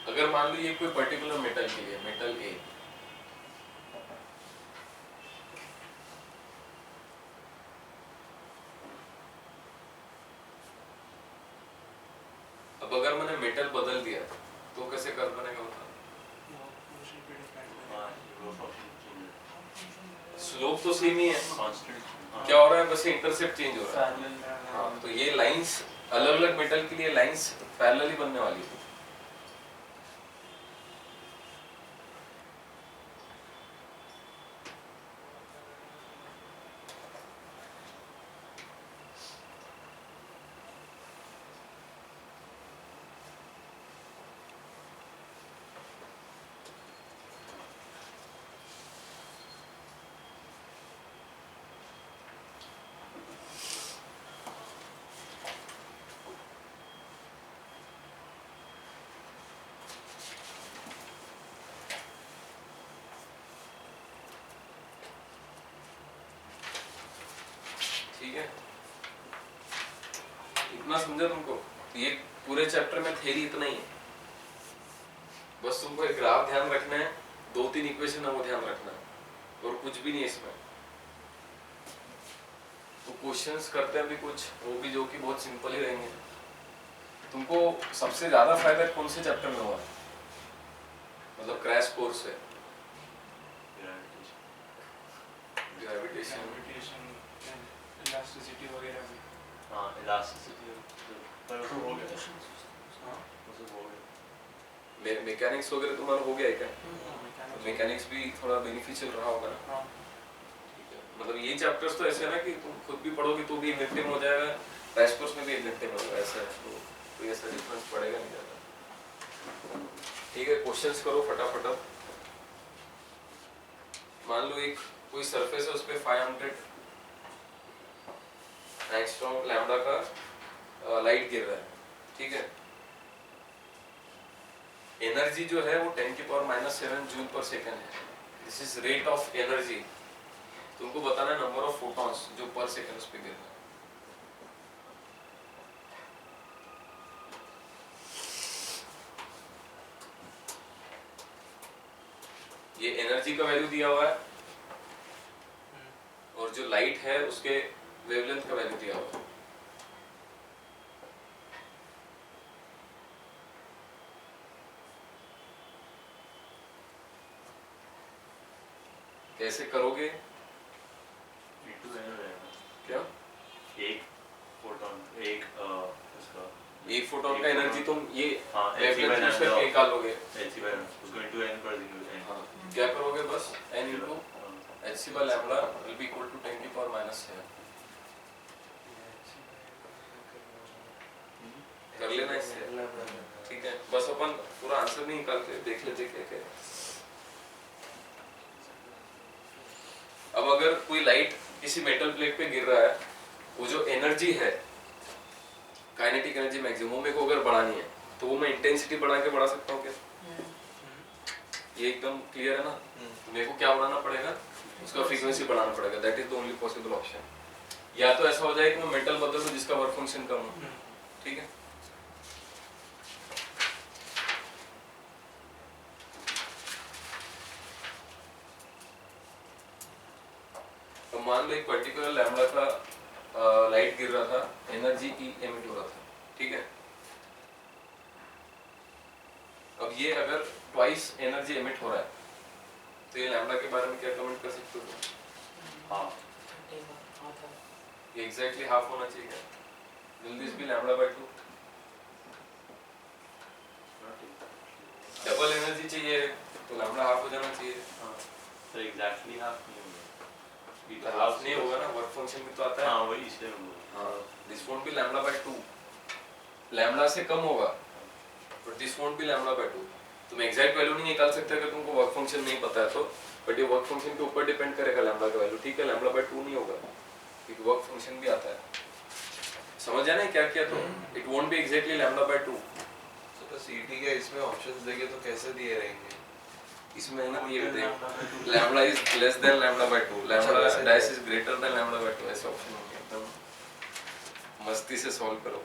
अगर मान लो ये कोई पर्टिकुलर मेटल के लिए, मेटल ए, अब अगर मैंने मेटल बदल दिया तो कैसे कर्व बनेगा बता। हाँ वो फंक्शन स्लोप तो सेम ही है, कांस्टेंट क्या हो रहा है, बस इंटरसेप्ट चेंज हो रहा है। पैरेलल हाँ, तो ये लाइंस अलग अलग मेटल के लिए लाइंस पैरेलली बनने वाली है। ठीक है, इतना समझा तुमको। ये पूरे चैप्टर में थ्योरी इतना ही है, बस तुमको एक ग्राफ ध्यान रखना है, 2-3 इक्वेशन है वो ध्यान रखना है, और कुछ भी नहीं है इसमें। तो क्वेश्चंस करते हैं अभी कुछ, वो भी जो कि बहुत सिंपल ही रहेंगे। तुमको सबसे ज्यादा फायदा कौन से चैप्टर में हुआ है, मतलब क्रैश कोर्स है? ग्रेविटेशन, इलास्टिसिटी वगैरह भी। हाँ इलास्टिसिटी पर वो हो गया, वो सब हो गया। मैकेनिक्स वगैरह तुम्हारा हो गया है क्या? मैकेनिक्स भी थोड़ा बेनिफिशियल रहा होगा ना। हाँ। मतलब ये चैप्टर्स तो ऐसे है ना कि तुम खुद भी पढ़ोगे तो भी एक घंटे में हो जाएगा, क्रैश कोर्स में भी एक घंटे में होगा, ऐसा है। तो कोई ऐसा डिफरेंस पड़ेगा नहीं ज़्यादा। ठीक है, क्वेश्चंस करो फटाफट। अब मान लो एक कोई सरफेस है, उस पर 500 एंगस्ट्रॉम लैम्डा का लाइट गिर रहा है, ठीक है। एनर्जी जो है वो 10⁻⁻7 जूल पर सेकंड है। This is rate of energy. तुमको बताना है नंबर ऑफ फोटॉन्स जो पर सेकंड उस पे गिर रहा है। ये एनर्जी का वैल्यू दिया हुआ है, और जो लाइट है उसके वेवलेंथ का वैल्यू दिया हुआ है। कैसे करोगे? क्या? एक फोटॉन, एक उसका एक फोटॉन का एनर्जी तुम ये हाँ वेवलेंथ यूज करके निकालोगे। उसको into n कर देंगे। हाँ, क्या करोगे? बस n into hc by lambda will be equal to 10⁻⁷ कर लेना इससे, ठीक है। बस अपन पूरा आंसर नहीं निकालते, देख लेते क्या क्या। अब अगर कोई लाइट किसी मेटल प्लेट पे गिर रहा है, वो जो एनर्जी है, काइनेटिक एनर्जी मैक्सिमम मेरे को अगर बढ़ानी है, तो वो मैं इंटेंसिटी बढ़ा के बढ़ा सकता हूँ क्या? ये एकदम क्लियर है ना? मेरे को क्या बढ़ाना पड़ेगा? उसका फ्रीक्वेंसी बढ़ाना पड़ेगा। That is the only possible option. या तो ऐसा हो जाए कि मैं मेटल बदल दूं जिसका वर्क फंक्शन कम हो, ठीक है। मान लो एक पर्टिकुलर लैम्बडा का लाइट गिर रहा था, एनर्जी ई एमिट हो रहा था, ठीक है। अब ये अगर ट्वाइस एनर्जी एमिट हो रहा है तो ये लैम्बडा के बारे में क्या कमेंट कर सकते हो? हाँ ये एग्जैक्टली हाफ होना चाहिए क्या? Will this be lambda by 2? Double energy चाहिए तो लैम्बडा हाफ हो जाना चाहिए। तो एग्जैक्टली हाफ नहीं होगा, हाफ नहीं होगा ना, वर्क फंक्शन भी तो आता है। हाँ वही इसलिए मैं बोल रहा हूँ। हाँ, this won't be lambda by 2, lambda से कम होगा, but this won't be lambda by 2। तुम एग्जैक्ट वैल्यू नहीं निकाल सकते अगर तुमको वर्क फंक्शन नहीं पता है तो, बट ये वर्क फंक्शन के ऊपर डिपेंड करेगा लैम्बडा का वैल्यू, ठीक है। लैम्बडा बाय 2 नहीं होगा क्योंकि वर्क फंक्शन भी आता है। समझ जाना है क्या किया? तो it won't be exactly lambda by 2। तो सीटी के इसमें ऑप्शंस देंगे तो कैसे दिए रहेंगे? इसमें ना ये देख, lambda is less than lambda by 2, lambda dash is greater than lambda by 2, ऐसे ऑप्शन होंगे। एकदम मस्ती से सॉल्व करो।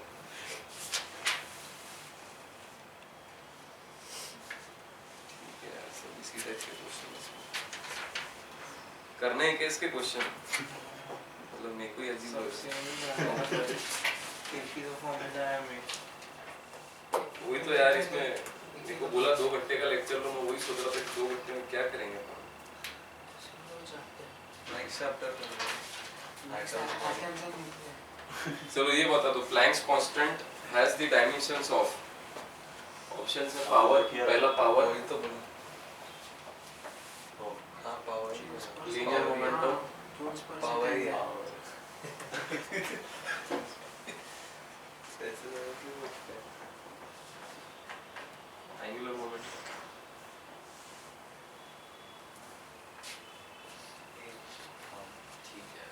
ठीक है यार, सब इसी टाइप के क्वेश्चन करने हैं क्या इसके क्वेश्चन? मतलब मेरे को ही अजीब लग सबसे खिड़की तो फॉर्मूला है मैं वही तो यार, इसमें देखो बोला 2 घंटे का लेक्चर लो, मैं वही सोच रहा था कि 2 घंटे में क्या करेंगे अपन। नेक्स्ट चैप्टर चलो ये बता दो, Planck's constant has the dimensions of, options में पावर, पहला पावर, वही तो बोला। हाँ पावर लीनियर मोमेंटम, पावर ही है। Angular momentum. ठीक है।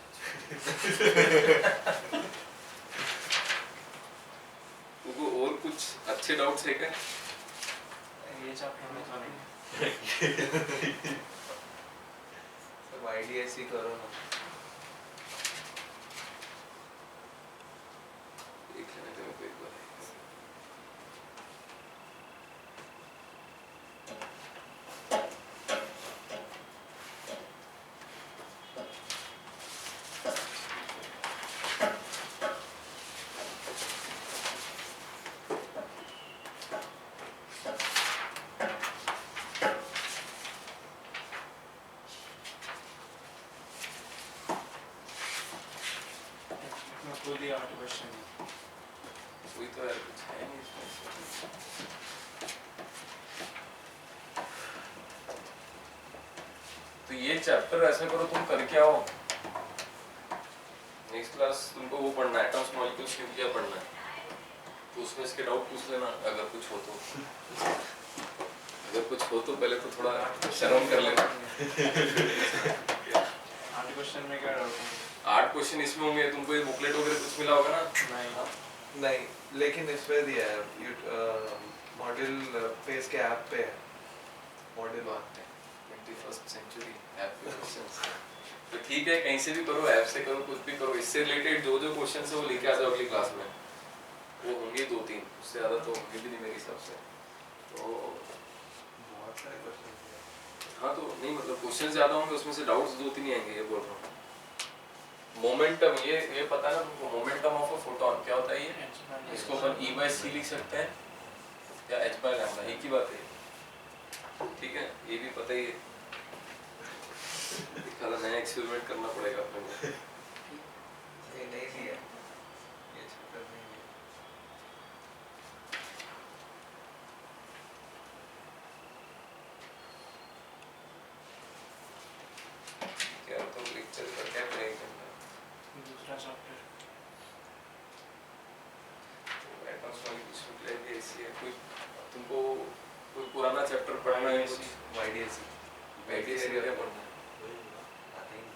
तुमको और कुछ अच्छे डाउट्स है क्या? ये चैप्टर में तो नहीं सब आईडीएसई करो ना। देख लेने दो मेरे को एक बार। मैं खुद ही 8 क्वेश्चन वही तो यार, कुछ है नहीं इसमें। तो ये चैप्टर ऐसा करो, तुम करके आओ, नेक्स्ट क्लास तुमको वो पढ़ना है, एटम्स मॉलिक्यूल्स न्यूक्लियर पढ़ना है, तो उसमें इसके डाउट पूछ लेना अगर कुछ हो तो। अगर कुछ हो तो पहले तो थोड़ा शर्म कर लेना। 8 क्वेश्चन में क्या डाउट है? 8 क्वेश्चन इसमें होंगे, तुमको ये बुकलेट वगैरह कुछ मिला होगा ना? नहीं नहीं, लेकिन इस पे दिया है मॉडल फेस के ऐप पे है मॉडल। 21st सेंचुरी ऐप पे क्वेश्चंस। तो ठीक है, कहीं से भी करो, ऐप से करो, कुछ भी करो, इससे रिलेटेड जो जो क्वेश्चंस है वो लेके आ जाओ अगली क्लास में। वो होंगे 2-3, उससे ज़्यादा तो होंगे भी नहीं मेरे हिसाब से। तो बहुत सारे क्वेश्चन दिए। हाँ, तो नहीं मतलब क्वेश्चन ज़्यादा होंगे, उसमें से डाउट्स 2-3 ही आएंगे, ये बोल रहा हूँ। मोमेंटम, ये पता है ना तुमको, मोमेंटम ऑफ अ फोटोन क्या होता है? ये इसको अपन E/c लिख सकते हैं या h/λ, एक ही बात है। ठीक है, ये भी पता ही है। खाली नया एक्सपेरिमेंट करना पड़ेगा अपने को। ये नहीं दिया ये चैप्टर नहीं दिया। क्या तो लेक्चर का क्या करेंगे? दूसरा चैप्टर एटम्स मॉलिक्यूल्स न्यूक्लियर की ऐसी है। कोई तुमको कोई पुराना चैप्टर पढ़ना है? कुछ वाईडीएसई आईडीएसई क्या पढ़ना है? वही बोला। आते ही नहीं।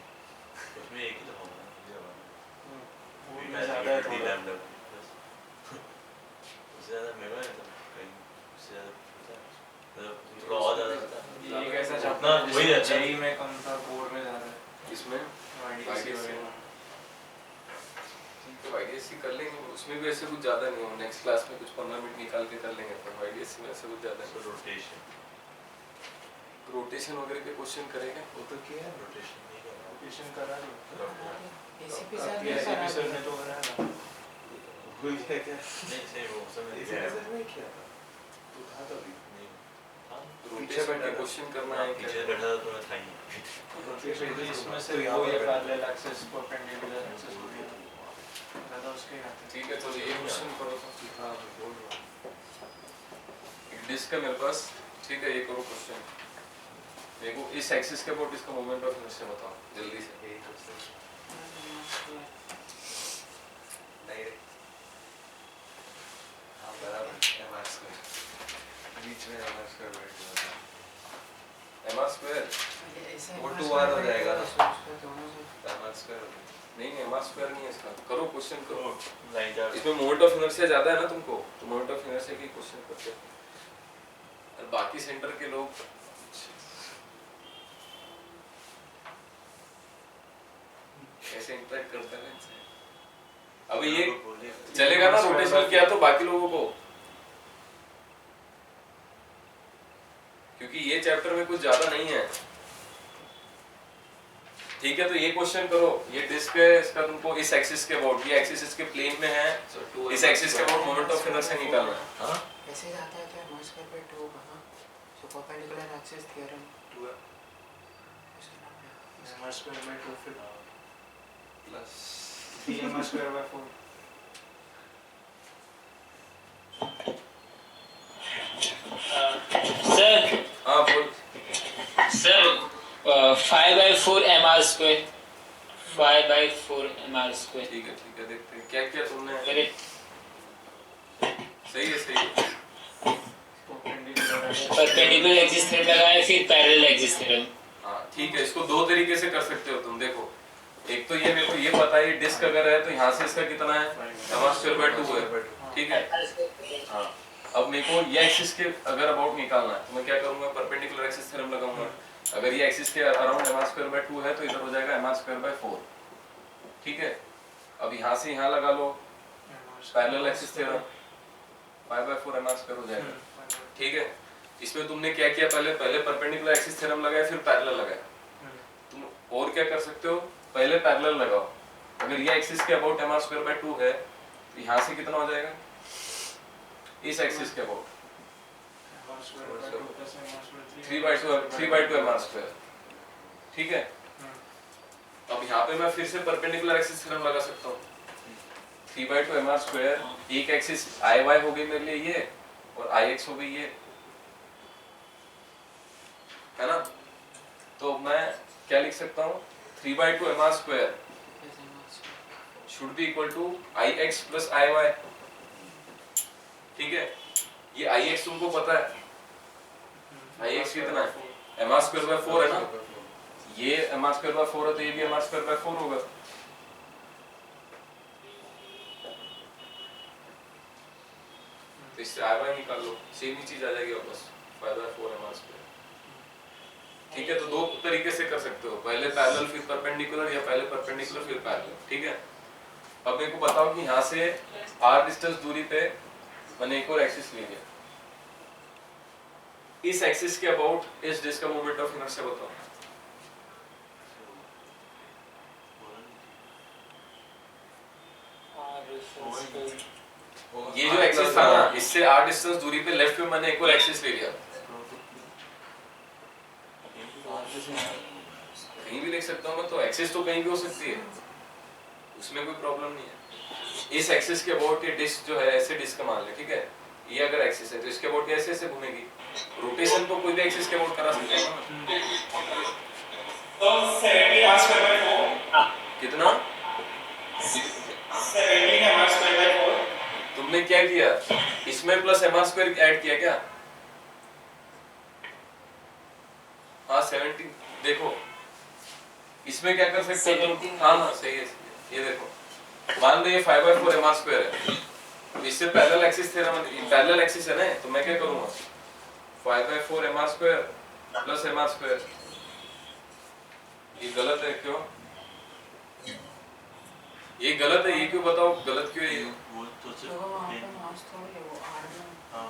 उसमें एक ही तो होगा ना, ये वाला। वो में ज़्यादा है D थोड़ा lambda plus। उससे ज़्यादा मेरे को नहीं पता, कहीं उससे ज़्यादा पता है। मतलब थोड़ा और ज़्यादा पता है। ये एक ऐसा उतना चैप्टर वही है अच्छा है। जेई में कम था, बोर्ड में ज़्यादा है इसमें वाईडीएसई वगैरह। तो आईडीएसई कर लेंगे, उसमें भी ऐसे कुछ ज़्यादा नहीं हो। नेक्स्ट क्लास में कुछ 15 मिनट निकाल के कर लेंगे, पर आईडीएसई में ऐसे कुछ ज़्यादा नहीं। रोटेशन रोटेशन वगैरह के क्वेश्चन करेंगे। वो तो किया है रोटेशन नहीं कर रहा हूँ। प्रोपेगेशन करा दिया एसीपी PIP सर सर ने तो बनाया था भूल गया क्या? नहीं सही वो समझ इसी गया मैसेज में किया था। तू था तभी। पीछे बैठ के क्वेश्चन करना है पीछे क्या? बैठा था तो मैं था ही नहीं। इसमें से तो यहाँ वो पर ये बैठा। पैरेलल एक्सेस परपेंडिकुलर एक्सेस हो गया ज़्यादा उसके ही आते ठीक है तो ये क्वेश्चन करो तो हाँ मैं बोल रहा हूँ। डिस्क है मेरे पास, ठीक है ये करो क्वेश्चन। मेरे को इस एक्सिस के अबाउट इसका मोमेंट ऑफ इनर्शिया बताओ जल्दी से। यही तो सही। नहीं रे। हाँ बराबर mr स्क्वायर बीच में mr स्क्वायर बैठ जाता है। mr स्क्वायर वो 2r हो जाएगा ना। mr स्क्वायर नहीं नहीं mr स्क्वायर नहीं है इसका। करो क्वेश्चन करो। लाइन जा इसमें मोमेंट ऑफ इनर्शिया ज्यादा है ना तुमको, तो मोमेंट ऑफ इनर्शिया की क्वेश्चन करते हैं। और बाकी सेंटर के लोग ऐसे इंटरेक्ट करते हैं इनसे। अब ये चलेगा ना रोटेशनल किया तो बाकी लोगों को, क्योंकि ये चैप्टर में कुछ ज्यादा नहीं है। ठीक है तो ये क्वेश्चन करो, ये डिस्क है इसका तुमको इस एक्सिस के अबाउट, ये एक्सिस इसके प्लेन में है, इस एक्सिस के अबाउट मोमेंट ऑफ इनर्शिया निकालना है। हां ऐसे जाता है क्या मास कर पे 2 होगा ना सो परपेंडिकुलर एक्सिस थ्योरम 2 है mr स्क्वायर बाय 2 फिर plus 3 mr square by 4 sir हां बोल। Sir 5/4 mr square 5/4 mr square ठीक है देखते हैं क्या क्या तुमने। करेक्ट सही है परपेंडिकुलर एक्सिस थ्योरम लगाया फिर पैरेलल एक्सिस थ्योरम। हाँ ठीक है, इसको दो तरीके से कर सकते हो तुम। देखो एक तो ये मेरे को ये पता है डिस्क अगर है तो यहाँ से इसका कितना है mr स्क्वायर बाय 2 है, ठीक है। हाँ अब मेरे को ये एक्सिस के अगर अबाउट निकालना है तो मैं क्या करूंगा, परपेंडिकुलर एक्सिस थ्योरम लगाऊंगा। अगर ये एक्सिस के अराउंड mr स्क्वायर बाय 2 है तो इधर हो जाएगा mr स्क्वायर बाय 4, ठीक है। अब यहाँ से यहाँ लगा लो parallel axis theorem 5/4 mr square हो जाएगा, ठीक है। इसमें तुमने क्या किया, पहले परपेंडिकुलर एक्सिस थ्योरम लगाया फिर पैरेलल लगाया। तुम और क्या कर सकते हो, पहले पैरेलल लगाओ। अगर ये एक्सिस के अबाउट mr स्क्वायर बाय 2 है तो यहाँ से कितना हो जाएगा इस एक्सिस के अबाउट 3/2 mr स्क्वायर, ठीक है। अब यहाँ पे मैं फिर से परपेंडिकुलर एक्सिस थ्योरम लगा सकता हूँ। 3/2 mr स्क्वायर, एक एक्सिस i y हो गई मेरे लिए ये और i x हो गई ये, है ना। तो मैं क्या लिख सकता हूँ, 3/2 mr square should be equal to i x plus i y, ठीक है। ये i x तुमको पता है, i x कितना है mr स्क्वायर बाय 4 है ना। ये mr स्क्वायर बाय 4 है तो ये भी mr स्क्वायर बाय 4 होगा। तो इससे i y निकाल लो, सेम ही चीज आ जाएगी वापस 5/4 mr स्क्वायर, ठीक है। तो दो तरीके से कर सकते हो, पहले पैरेलल फिर परपेंडिकुलर या पहले परपेंडिकुलर फिर पैरेलल, ठीक है। अब मेरे को बताओ कि यहाँ से r डिस्टेंस दूरी पे मैंने एक और एक्सिस ले लिया, इस एक्सिस के अबाउट इस डिस्क का मोमेंट ऑफ इनर्शिया बताओ। ये जो एक्सिस था ना, इससे r डिस्टेंस दूरी पे लेफ्ट में मैंने एक और एक्सिस ले लिया। कहीं भी लिख सकता हूँ मैं, तो एक्सिस तो कहीं भी हो सकती है, उसमें कोई प्रॉब्लम नहीं है। इस एक्सिस के अबाउट ये डिस्क जो है ऐसे डिस्क मान ले, ठीक है। ये अगर एक्सिस है तो इसके अबाउट ऐसे ऐसे घूमेगी। रोटेशन तो कोई भी एक्सिस के अबाउट करा सकते हैं ना। तो 70 mr स्क्वायर बाय 4 कितना 17 mr स्क्वायर बाय 4 तुमने क्या किया, इसमें प्लस mr स्क्वायर ऐड किया क्या। हाँ 17, देखो इसमें क्या कर सकते हो तुम। हाँ सही है, ये देखो मान लो ये 5/4 mr स्क्वायर है, इससे parallel axis theorem, parallel axis है ना, तो मैं क्या करूंगा 5/4 mr square plus mr square. ये गलत है क्यों, ये गलत है, ये क्यों बताओ गलत क्यों है ये। वो तो तो सिर्फ वहाँ पे प्लेन मास थोड़ी है वो आर में हाँ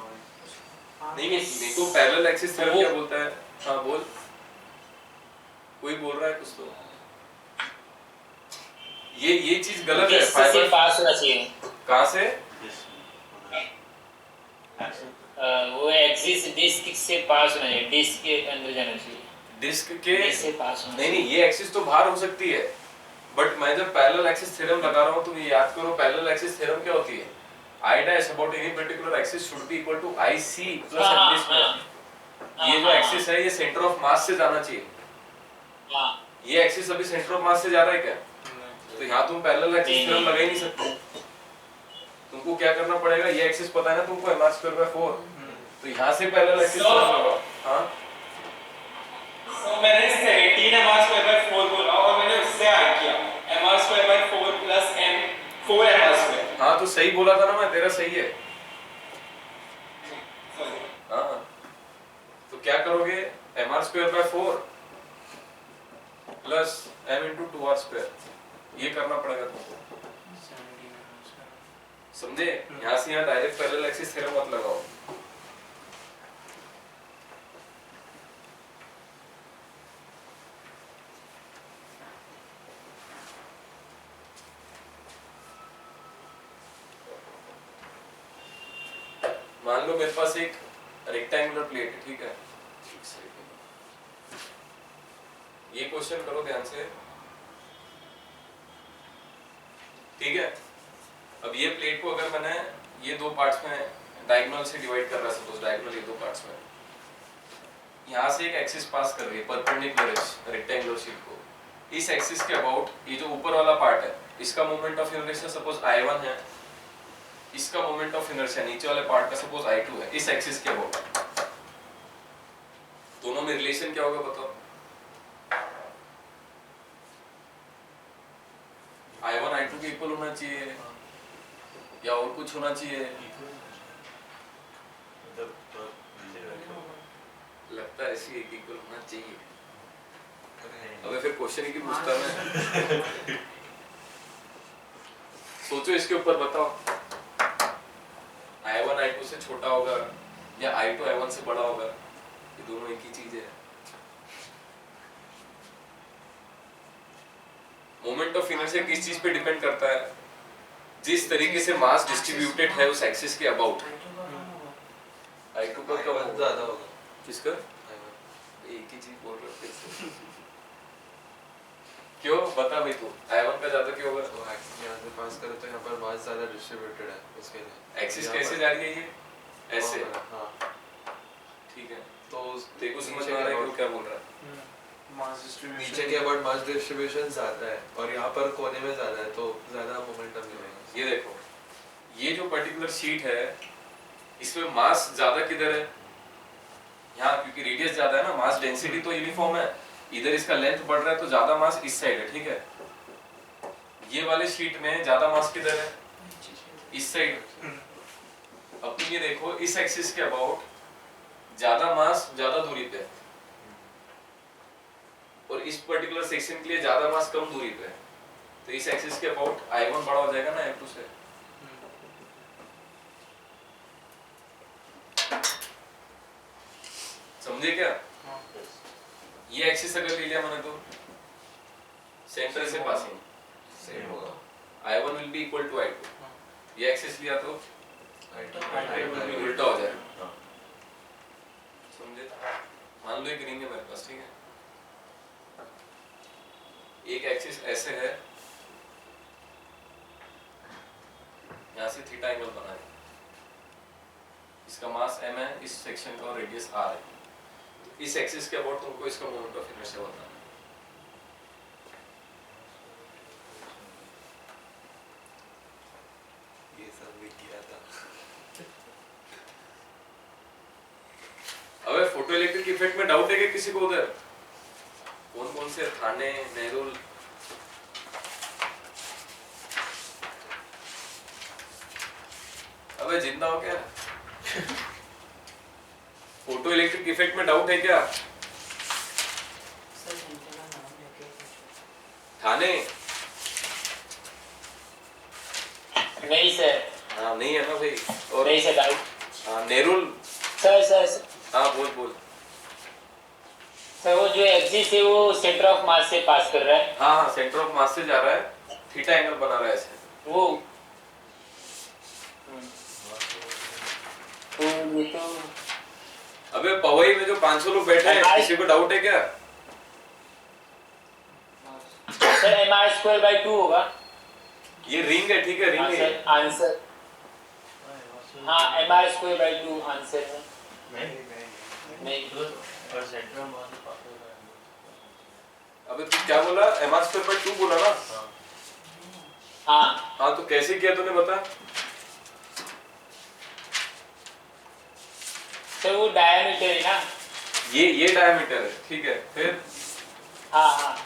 वही नहीं मेरे को पैरेलल एक्सिस थ्योरम क्या बोलता है। हाँ बोल, कोई बोल रहा है कुछ तो। ये चीज गलत है। डिस्क से फाइबर पास होना चाहिए। कहाँ से? वो एक्सिस डिस्क से पास होना चाहिए, डिस्क के अंदर जाना चाहिए, डिस्क के डिस्क से पास होना नहीं ये एक्सिस तो बाहर हो सकती है, बट मैं जब पैरेलल एक्सिस थ्योरम लगा रहा हूँ तो ये याद करो पैरेलल एक्सिस थ्योरम क्या होती है? I dash about any particular axis should be equal to IC plus MD square। ये जो एक्सिस है ये सेंटर ऑफ मास से जाना चाहिए। हाँ ये एक्सिस अभी सेंटर ऑफ मास से जा रहा है क्या? तो यहाँ तुम पैरेलल एक्सिस थ्योरम लगा ही नहीं सकते। तुमको क्या करना पड़ेगा? ये एक्सिस पता है ना तुमको, mr square by 4, तो यहाँ से पैरेलल एक्सिस थ्योरम लगाओ। हाँ तो मैंने 17 mr square by 4 बोला और मैंने उससे ऐड किया mr square by 4 plus m 4 mr square। हाँ तो सही बोला था ना मैं, तेरा सही है। हाँ तो क्या करोगे? mr square by 4 plus m into 2r square, ये करना पड़ेगा तुमको, 17 है। समझे? यहाँ से यहाँ डायरेक्ट पैरेलल एक्सिस थ्योरम मत लगाओ। मान लो मेरे पास एक रेक्टेंगुलर प्लेट है, ठीक है? ये क्वेश्चन करो ध्यान से, ठीक है? अब ये प्लेट को अगर मैंने ये दो पार्ट्स में डायगोनल से डिवाइड कर रहा है, सपोज डायगोनल ये दो पार्ट्स में, यहाँ से एक एक्सिस पास कर रही है परपेंडिकुलर रेक्टेंगुलर शीट को। इस एक्सिस के अबाउट ये जो ऊपर वाला पार्ट है इसका moment of inertia suppose I1 है, इसका मोमेंट ऑफ इनर्शिया नीचे वाले पार्ट का सपोज I2 है, इस एक्सिस के अबाउट। दोनों में रिलेशन क्या होगा बताओ? I1 I2 के इक्वल होना चाहिए या और कुछ होना चाहिए? लगता है ऐसी एक इक्वल होना चाहिए। अबे फिर क्वेश्चन ही क्यों पूछता मैं? सोचो इसके ऊपर, बताओ I1 I2 से छोटा होगा या I2 I1 से बड़ा होगा? ये दोनों एक ही चीज है। मोमेंट ऑफ इनर्शिया किस चीज पे डिपेंड करता है? जिस तरीके से मास डिस्ट्रीब्यूटेड है उस एक्सिस के अबाउट। I2 का क्या होगा? ज्यादा होगा। किसका? एक ही चीज बोल रहे थे। क्यों बता भाई तू, I1 का ज्यादा क्यों होगा? तो एक्सिस यहाँ से पास करो तो यहाँ पर मास ज्यादा डिस्ट्रीब्यूटेड है, इसके लिए। एक्सिस यहाँ कैसे पर- जा रही है ये? ऐसे। हाँ ठीक है, तो देखो समझ नीचे में आ रहा है के कि वो क्या बोल रहा है? मास डिस्ट्रीब्यूशन नीचे के अबाउट मास डिस्ट्रीब्यूशन ज्यादा है और यहाँ पर कोने में ज्यादा है, तो ज्यादा मोमेंटम मिलेगा। ये देखो, ये जो पर्टिकुलर शीट है इसमें मास ज्यादा किधर है? यहाँ, क्योंकि रेडियस ज्यादा है ना, मास डेंसिटी तो यूनिफॉर्म है, इधर इसका लेंथ बढ़ रहा है तो ज्यादा मास इस साइड है, ठीक है? ये वाले शीट में ज्यादा मास किधर है? इस साइड। अब तुम ये देखो, इस एक्सिस के अबाउट ज्यादा मास ज्यादा दूरी पे है और इस पर्टिकुलर सेक्शन के लिए ज्यादा मास कम दूरी पे है, तो इस एक्सिस के अबाउट I1 बड़ा हो जाएगा ना I2 से। समझे क्या? ये एक्सिस अगर ले लिया मैंने तो सेंटर से पासिंग सेम होगा। I1 will be equal to I2। ये एक्सिस लिया तो I2 उल्टा हो जाएगा। समझे? मान लो एक रिंग है मेरे पास, ठीक है? एक एक्सिस ऐसे है, यहाँ से थीटा एंगल बना है, इसका मास m है, इस सेक्शन का रेडियस r है, तो इस एक्सिस के अबाउट तुमको इसका मोमेंट ऑफ इनर्शिया बताना है। ये सब भी किया था। अबे फोटो इलेक्ट्रिक इफेक्ट में डाउट है क्या किसी को? उधर कौन कौन से थाने, नेहरू, अबे जिंदा हो क्या? फोटो इलेक्ट्रिक इफेक्ट में डाउट है क्या? सर सेंटर का नाम लेके थाने? नहीं सर, हाँ नहीं है ना भाई। और नहीं सर डाउट। हाँ नेरुल। सर हाँ बोल बोल। सर वो जो एक्सिस है वो सेंटर ऑफ मास से पास कर रहा है। हाँ हाँ सेंटर ऑफ मास से जा रहा है थीटा एंगल बना रहा है ऐसे। वो तो ये तो अबे पवई में जो 500 लोग बैठे हैं, किसी को डाउट है क्या? सर mr²/2 होगा। ये रिंग है, ठीक है, रिंग है। आंसर हाँ mr²/2 आंसर है। नहीं और सेंटर में बहुत अबे तू क्या बोला? mr²/2 बोला ना? हाँ हाँ तो कैसे किया तूने बता? सर वो डायमीटर है ना। ये डायमीटर है, ठीक है, फिर हाँ हाँ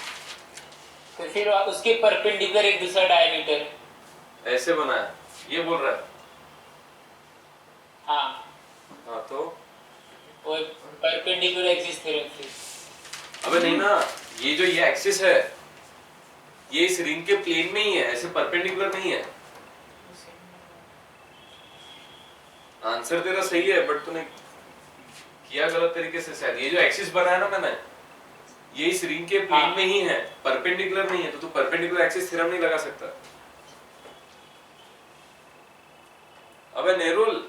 तो फिर उसके परपेंडिकुलर एक दूसरा डायमीटर ऐसे बनाया, ये बोल रहा है। हाँ हाँ तो वो परपेंडिकुलर एक्सिस थ्योरम से। अबे नहीं ना, ये एक्सिस है, ये इस रिंग के प्लेन में ही है, ऐसे परपेंडिकुलर नहीं है। आंसर तेरा सही है बट तूने किया गलत तरीके से शायद। ये जो एक्सिस बनाया ना मैंने, ये इस रिंग के प्लेन में ही है, परपेंडिकुलर नहीं है, तो तू परपेंडिकुलर एक्सिस थ्योरम नहीं लगा सकता। अबे नेरुल,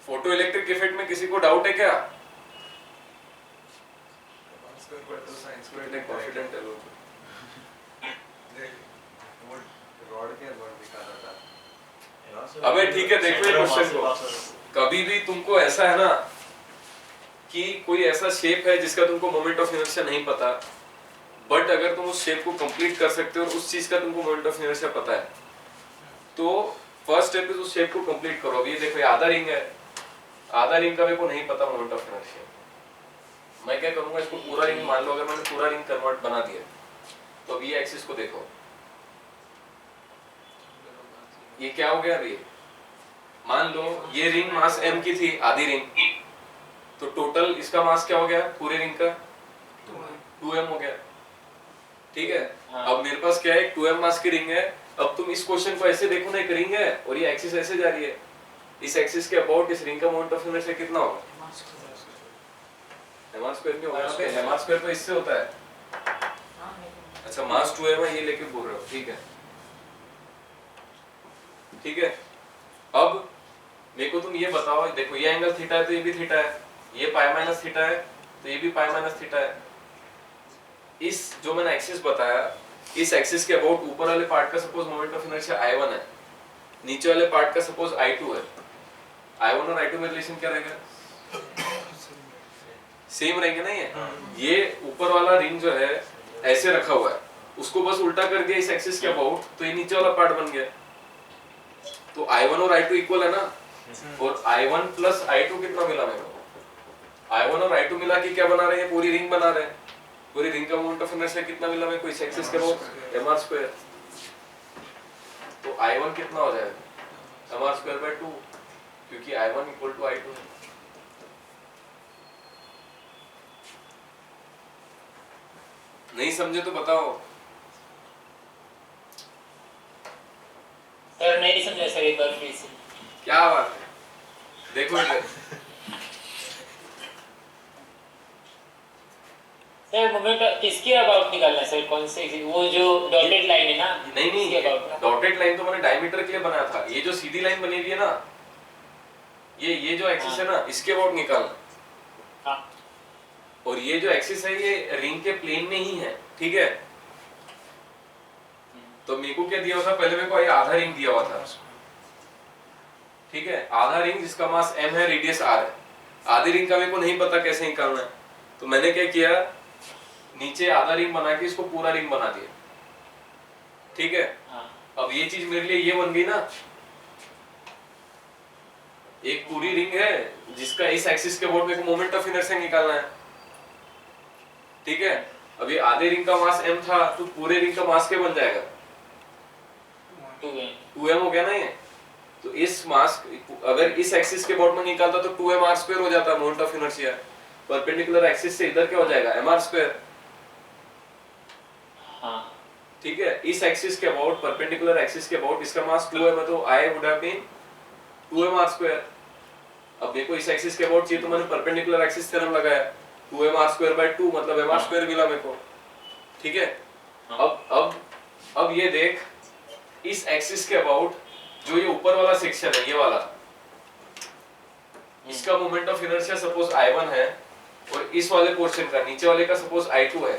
फोटो इलेक्ट्रिक इफेक्ट में किसी को डाउट है क्या? इतने कॉन्फिडेंट है लोग। रॉड के वर्ड दिखा रहा था। अबे ठीक है, देखो ये क्वेश्चन को। कभी भी तुमको ऐसा है ना कि कोई ऐसा शेप है जिसका तुमको मोमेंट ऑफ इनर्शिया नहीं पता, बट अगर तुम उस शेप को कंप्लीट कर सकते हो और उस चीज का तुमको मोमेंट ऑफ इनर्शिया पता है, तो फर्स्ट स्टेप इज उस शेप को कंप्लीट करो। अभी ये देखो, ये आधा रिंग है, आधा रिंग का मेरे को नहीं पता मोमेंट ऑफ इनर्शिया। मैं क्या करूंगा, इसको पूरा रिंग मान लो, अगर मैंने पूरा रिंग कन्वर्ट बना दिया तो अभी ये एक्सिस को देखो, ये क्या हो गया। अभी मान लो ये रिंग मास m की थी, आधी रिंग, तो टोटल इसका मास क्या हो गया पूरे रिंग का? 2m हो गया, ठीक है। अब मेरे पास क्या है, 2m मास की रिंग है। अब तुम इस क्वेश्चन को ऐसे देखो ना, एक रिंग है और ये एक्सिस ऐसे जा रही है, इस एक्सिस के अबाउट इस रिंग का मोमेंट ऑफ इनर्शिया कितना होगा? mr² नहीं होगा, mr² तो इससे होता है। अच्छा मास 2m है, ये लेके बोल रहे हो, ठीक है ठीक है। अब मेरे को तुम ये बताओ, देखो ये एंगल थीटा है तो ये भी थीटा है, ये पाई माइनस थीटा है तो ये भी पाई माइनस थीटा है। इस जो मैंने एक्सिस बताया, इस एक्सिस के अबाउट ऊपर वाले पार्ट का suppose moment of inertia I1 है, नीचे वाले पार्ट का सपोज I2 है। I1 और I2 में रिलेशन क्या रहेगा? सेम रहेंगे ना। ये ऊपर वाला रिंग जो है ऐसे रखा हुआ है, उसको बस उल्टा कर दिया इस एक्सिस के अबाउट, तो ये नीचे वाला पार्ट बन गया। तो I1 और I2 इक्वल है ना, और I1 प्लस I2 कितना मिला मेरे को? I1 और I2 मिला के क्या बना रहे हैं? पूरी रिंग बना रहे हैं। पूरी रिंग का मोमेंट ऑफ इनर्शिया कितना मिला मेरे को इस एक्सिस के अबाउट? mr²। तो I1 कितना हो जाएगा? mr²/2, क्योंकि I1 इक्वल टू I2 है। नहीं समझे तो बताओ। सर नहीं समझा सर, एक बार फिर से। क्या बात है, देखो इधर। सर मोमेंट किसके अबाउट निकालना है सर? कौन से? वो जो डॉटेड लाइन है ना? नहीं किसके about? डॉटेड लाइन तो मैंने डायमीटर के लिए बनाया था। ये जो सीधी लाइन बनी हुई है ना, ये जो एक्सिस है ना, इसके अबाउट निकालना। हाँ। और ये जो एक्सिस है ये रिंग के प्लेन में ही है, ठीक है। तो मेरे को क्या दिया हुआ था पहले? मेरे को ये आधा रिंग दिया हुआ था, ठीक है। आधा रिंग जिसका मास m है, रेडियस r है। आधी रिंग का मेरे को नहीं पता कैसे निकालना है, तो मैंने क्या किया, नीचे आधा रिंग बना के इसको पूरा रिंग बना दिया, ठीक है। अब ये चीज मेरे लिए ये बन गई ना, एक पूरी रिंग है जिसका इस एक्सिस के अबाउट मेरे को मोमेंट ऑफ इनर्शिया निकालना है, ठीक है। अब ये आधे रिंग का मास m था, तो पूरे रिंग का मास क्या बन जाएगा? 2m हो गया ना ये। तो इस मास अगर इस एक्सिस के अबाउट में निकालता तो 2mr² हो जाता moment of inertia. Perpendicular axis से इधर क्या हो जाएगा? mr²। हाँ ठीक है। इस एक्सिस के अबाउट, परपेंडिकुलर एक्सिस के अबाउट इसका मास 2m है, तो I would have been 2mr²। अब देखो इस एक्सिस के अबाउट चाहिए तो मैंने परपेंडिकुलर एक्सिस थ्योरम लगाया, 2mr²/2 मतलब mr² मिला मेरे को, ठीक है। अब ये देख, इस एक्सिस के अबाउट जो ये ऊपर वाला सेक्शन है, ये वाला, इसका moment of inertia suppose I1 है, और इस वाले पोर्शन का, नीचे वाले का सपोज I2 है,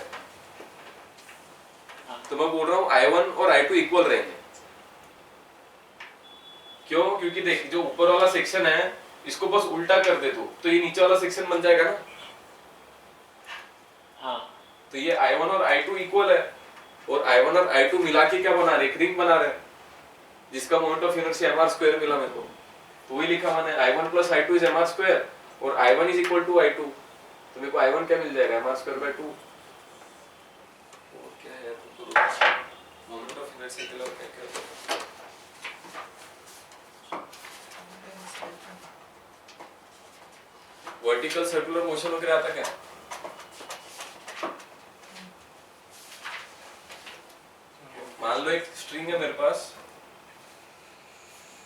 तो मैं बोल रहा हूँ I1 और I2 इक्वल रहेंगे। क्यों? क्योंकि देख, जो ऊपर वाला सेक्शन है इसको बस उल्टा कर दे तो ये नीचे वाला सेक्शन बन जाएगा ना। हाँ तो ये I1 और I2 इक्वल है, और I1 और I2 मिला के क्या बना रहे? एक रिंग बना रहे, जिसका मोमेंट ऑफ इनर्शिया mr² मिला मेरे को। तो वही लिखा मैंने, I1 plus I2 is mr² और I1 is equal to I2, तो मेरे को I1 क्या मिल जाएगा? mr²/2। और क्या है तो मोमेंट ऑफ इनर्शिया के लिए क्या क्या वर्टिकल सर्कुलर मोशन वगैरह आता क्या? मान लो एक स्ट्रिंग है मेरे पास,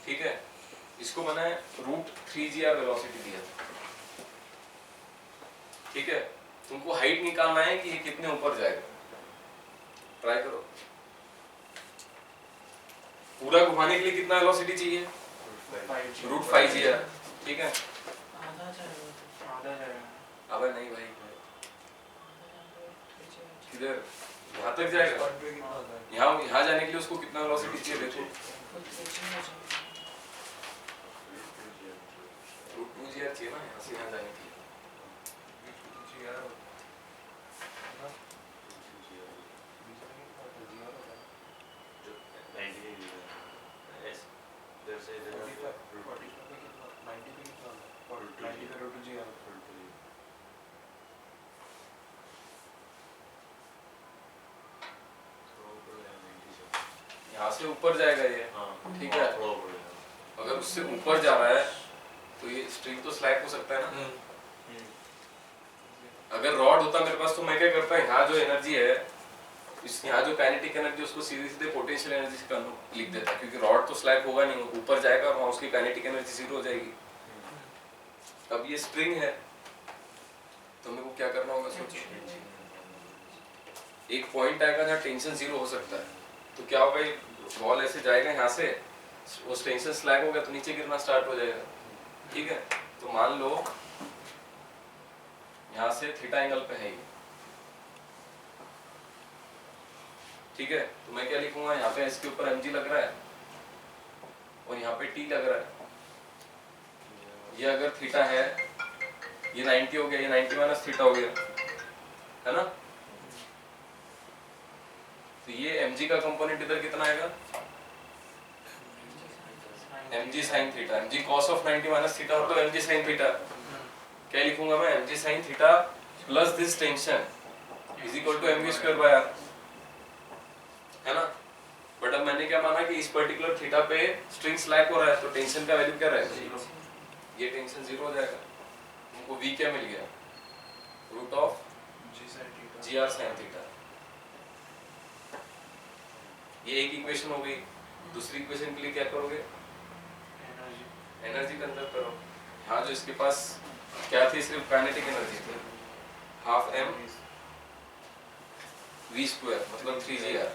ठीक है, इसको मैंने √3gr वेलोसिटी दिया, ठीक है, तुमको हाइट निकालना है कि ये कितने ऊपर जाएगा। ट्राई करो, पूरा घुमाने के लिए कितना वेलोसिटी चाहिए? √5gr, ठीक है। आधा जाएगा। आधा जाएगा। अबे नहीं भाई, किधर यहाँ तक जाएगा? यहाँ जाने के लिए उसको कितना वेलोसिटी चाहिए? देखो, √2gr चाहिए ना यहाँ से यहाँ जाने के लिए। यहाँ से ऊपर जाएगा ये, ठीक है। अगर उससे ऊपर जा रहा है तो ये स्ट्रिंग तो स्लैक हो सकता है ना। अगर रॉड होता मेरे पास तो मैं क्या करता, यहाँ जो एनर्जी है, इस यहाँ जो काइनेटिक एनर्जी, उसको सीधे सीधे पोटेंशियल एनर्जी से लिख देता, क्योंकि रॉड तो स्लैक होगा नहीं, ऊपर जाएगा और वहाँ उसकी काइनेटिक एनर्जी 0 हो जाएगी। अब ये स्ट्रिंग है, तो मेरे को क्या करना होगा? सोचिए, एक पॉइंट आएगा जहाँ टेंशन 0 हो सकता है, तो क्या होगा? बॉल ऐसे जाएगा यहाँ से, उस टेंशन स्लैक हो गया तो नीचे गिरना स्टार्ट हो जाएगा, ठीक है। तो मान लो यहाँ से थीटा एंगल पे है ये, ठीक है, तो मैं क्या लिखूंगा? यहाँ पे इसके ऊपर mg लग रहा है और यहाँ पे t लग रहा है। ये अगर थीटा है, ये 90 हो गया, ये 90 माइनस थीटा हो गया, है ना। तो ये mg का कंपोनेंट इधर कितना आएगा? mg sin theta, mg cos of 90 minus theta हो तो mg sin थीटा। क्या लिखूंगा मैं? mg sin theta plus this tension is equal to mv²/r, है ना। बट अब मैंने क्या माना कि इस पर्टिकुलर थीटा पे स्ट्रिंग स्लैक हो रहा है, तो टेंशन का वैल्यू क्या रहेगा? ये टेंशन 0 हो जाएगा। हमको v क्या मिल गया? √gr sin theta. ये एक इक्वेशन हो गई। दूसरी इक्वेशन के लिए क्या करोगे? एनर्जी कंजर्व करो। यहाँ जो इसके पास क्या थी? सिर्फ काइनेटिक एनर्जी थी, ½ m v², मतलब 3gr।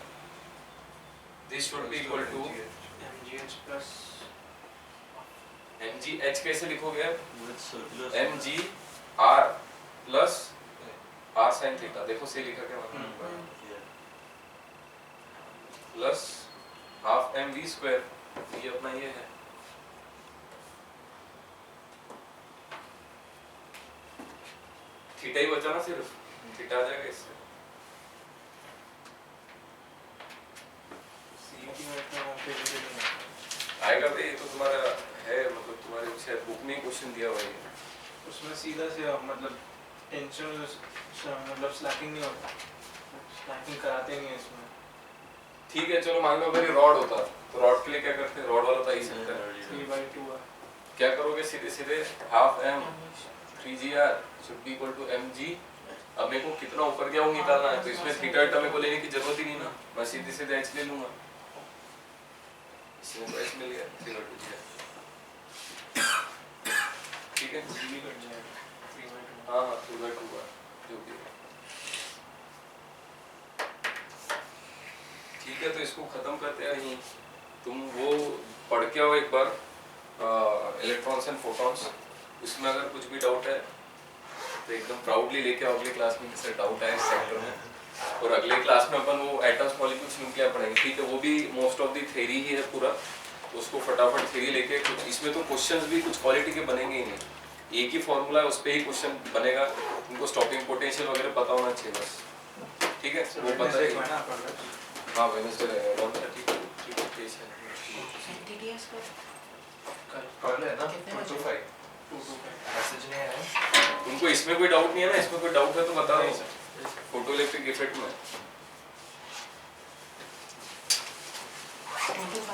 This should be equal to mgh plus mgh कैसे लिखोगे? mgr plus r sin theta. देखो सही लिखा क्या? प्लस ½ m v², ये अपना ये है। थीटा ही बचा ना, सिर्फ थीटा आ जाएगा इससे। आएगा भाई, ये तो तुम्हारा है, मतलब तुम्हारे शायद बुक में क्वेश्चन दिया हुआ है। उसमें सीधा से मतलब टेंशन मतलब स्लैकिंग नहीं होता, स्लैकिंग कराते नहीं है इसमें। ठीक है, चलो मान लो अगर ये रॉड होता तो रॉड के लिए क्या करते? रॉड वाला तो ही सकता है। 3/2 है। क्या करोगे? सीधे सीधे ½ m 3gr should be equal to mg। अब मेरे को कितना ऊपर गया वो निकालना है, तो इसमें थीटा वीटा मेरे को लेने की जरूरत ही नहीं ना, मैं सीधे सीधे h ले लूंगा। इसमें तो h मिल गया 3/2gr, ठीक है। g भी कट जाएगा 3/2। हाँ हाँ 3/2 जो भी है। ठीक है, तो इसको ख़त्म करते हैं यहीं। तुम वो पढ़ के आओ एक बार इलेक्ट्रॉन्स एंड फोटॉन्स, उसमें अगर कुछ भी डाउट है तो एकदम प्राउडली लेके आओ अगले क्लास में, किसी डाउट है इस चैप्टर में। और अगले क्लास में अपन वो एटम्स मॉलिक्यूल्स न्यूक्लियर पढ़ेंगे, ठीक है। वो भी मोस्ट ऑफ द थ्योरी ही है पूरा, तो उसको फटाफट थ्योरी लेके कुछ इसमें तो क्वेश्चंस भी कुछ क्वालिटी के बनेंगे ही नहीं, एक ही फॉर्मूला है उस पर ही क्वेश्चन बनेगा। तुमको स्टॉपिंग पोटेंशियल वगैरह पता होना चाहिए बस, ठीक है। वो पता Wednesday है, को है ना अपन लोग? हाँ वेडनेसडे रहेगा 1:30 एनटीडीएस का कल है ना कितने 2 to बजे? 5 2 to 5 मैसेज नहीं आया। तुमको इसमें कोई डाउट नहीं है ना? इसमें कोई डाउट है तो बता नहीं दो, सर। फोटो इलेक्ट्रिक इफेक्ट में। 2 to 5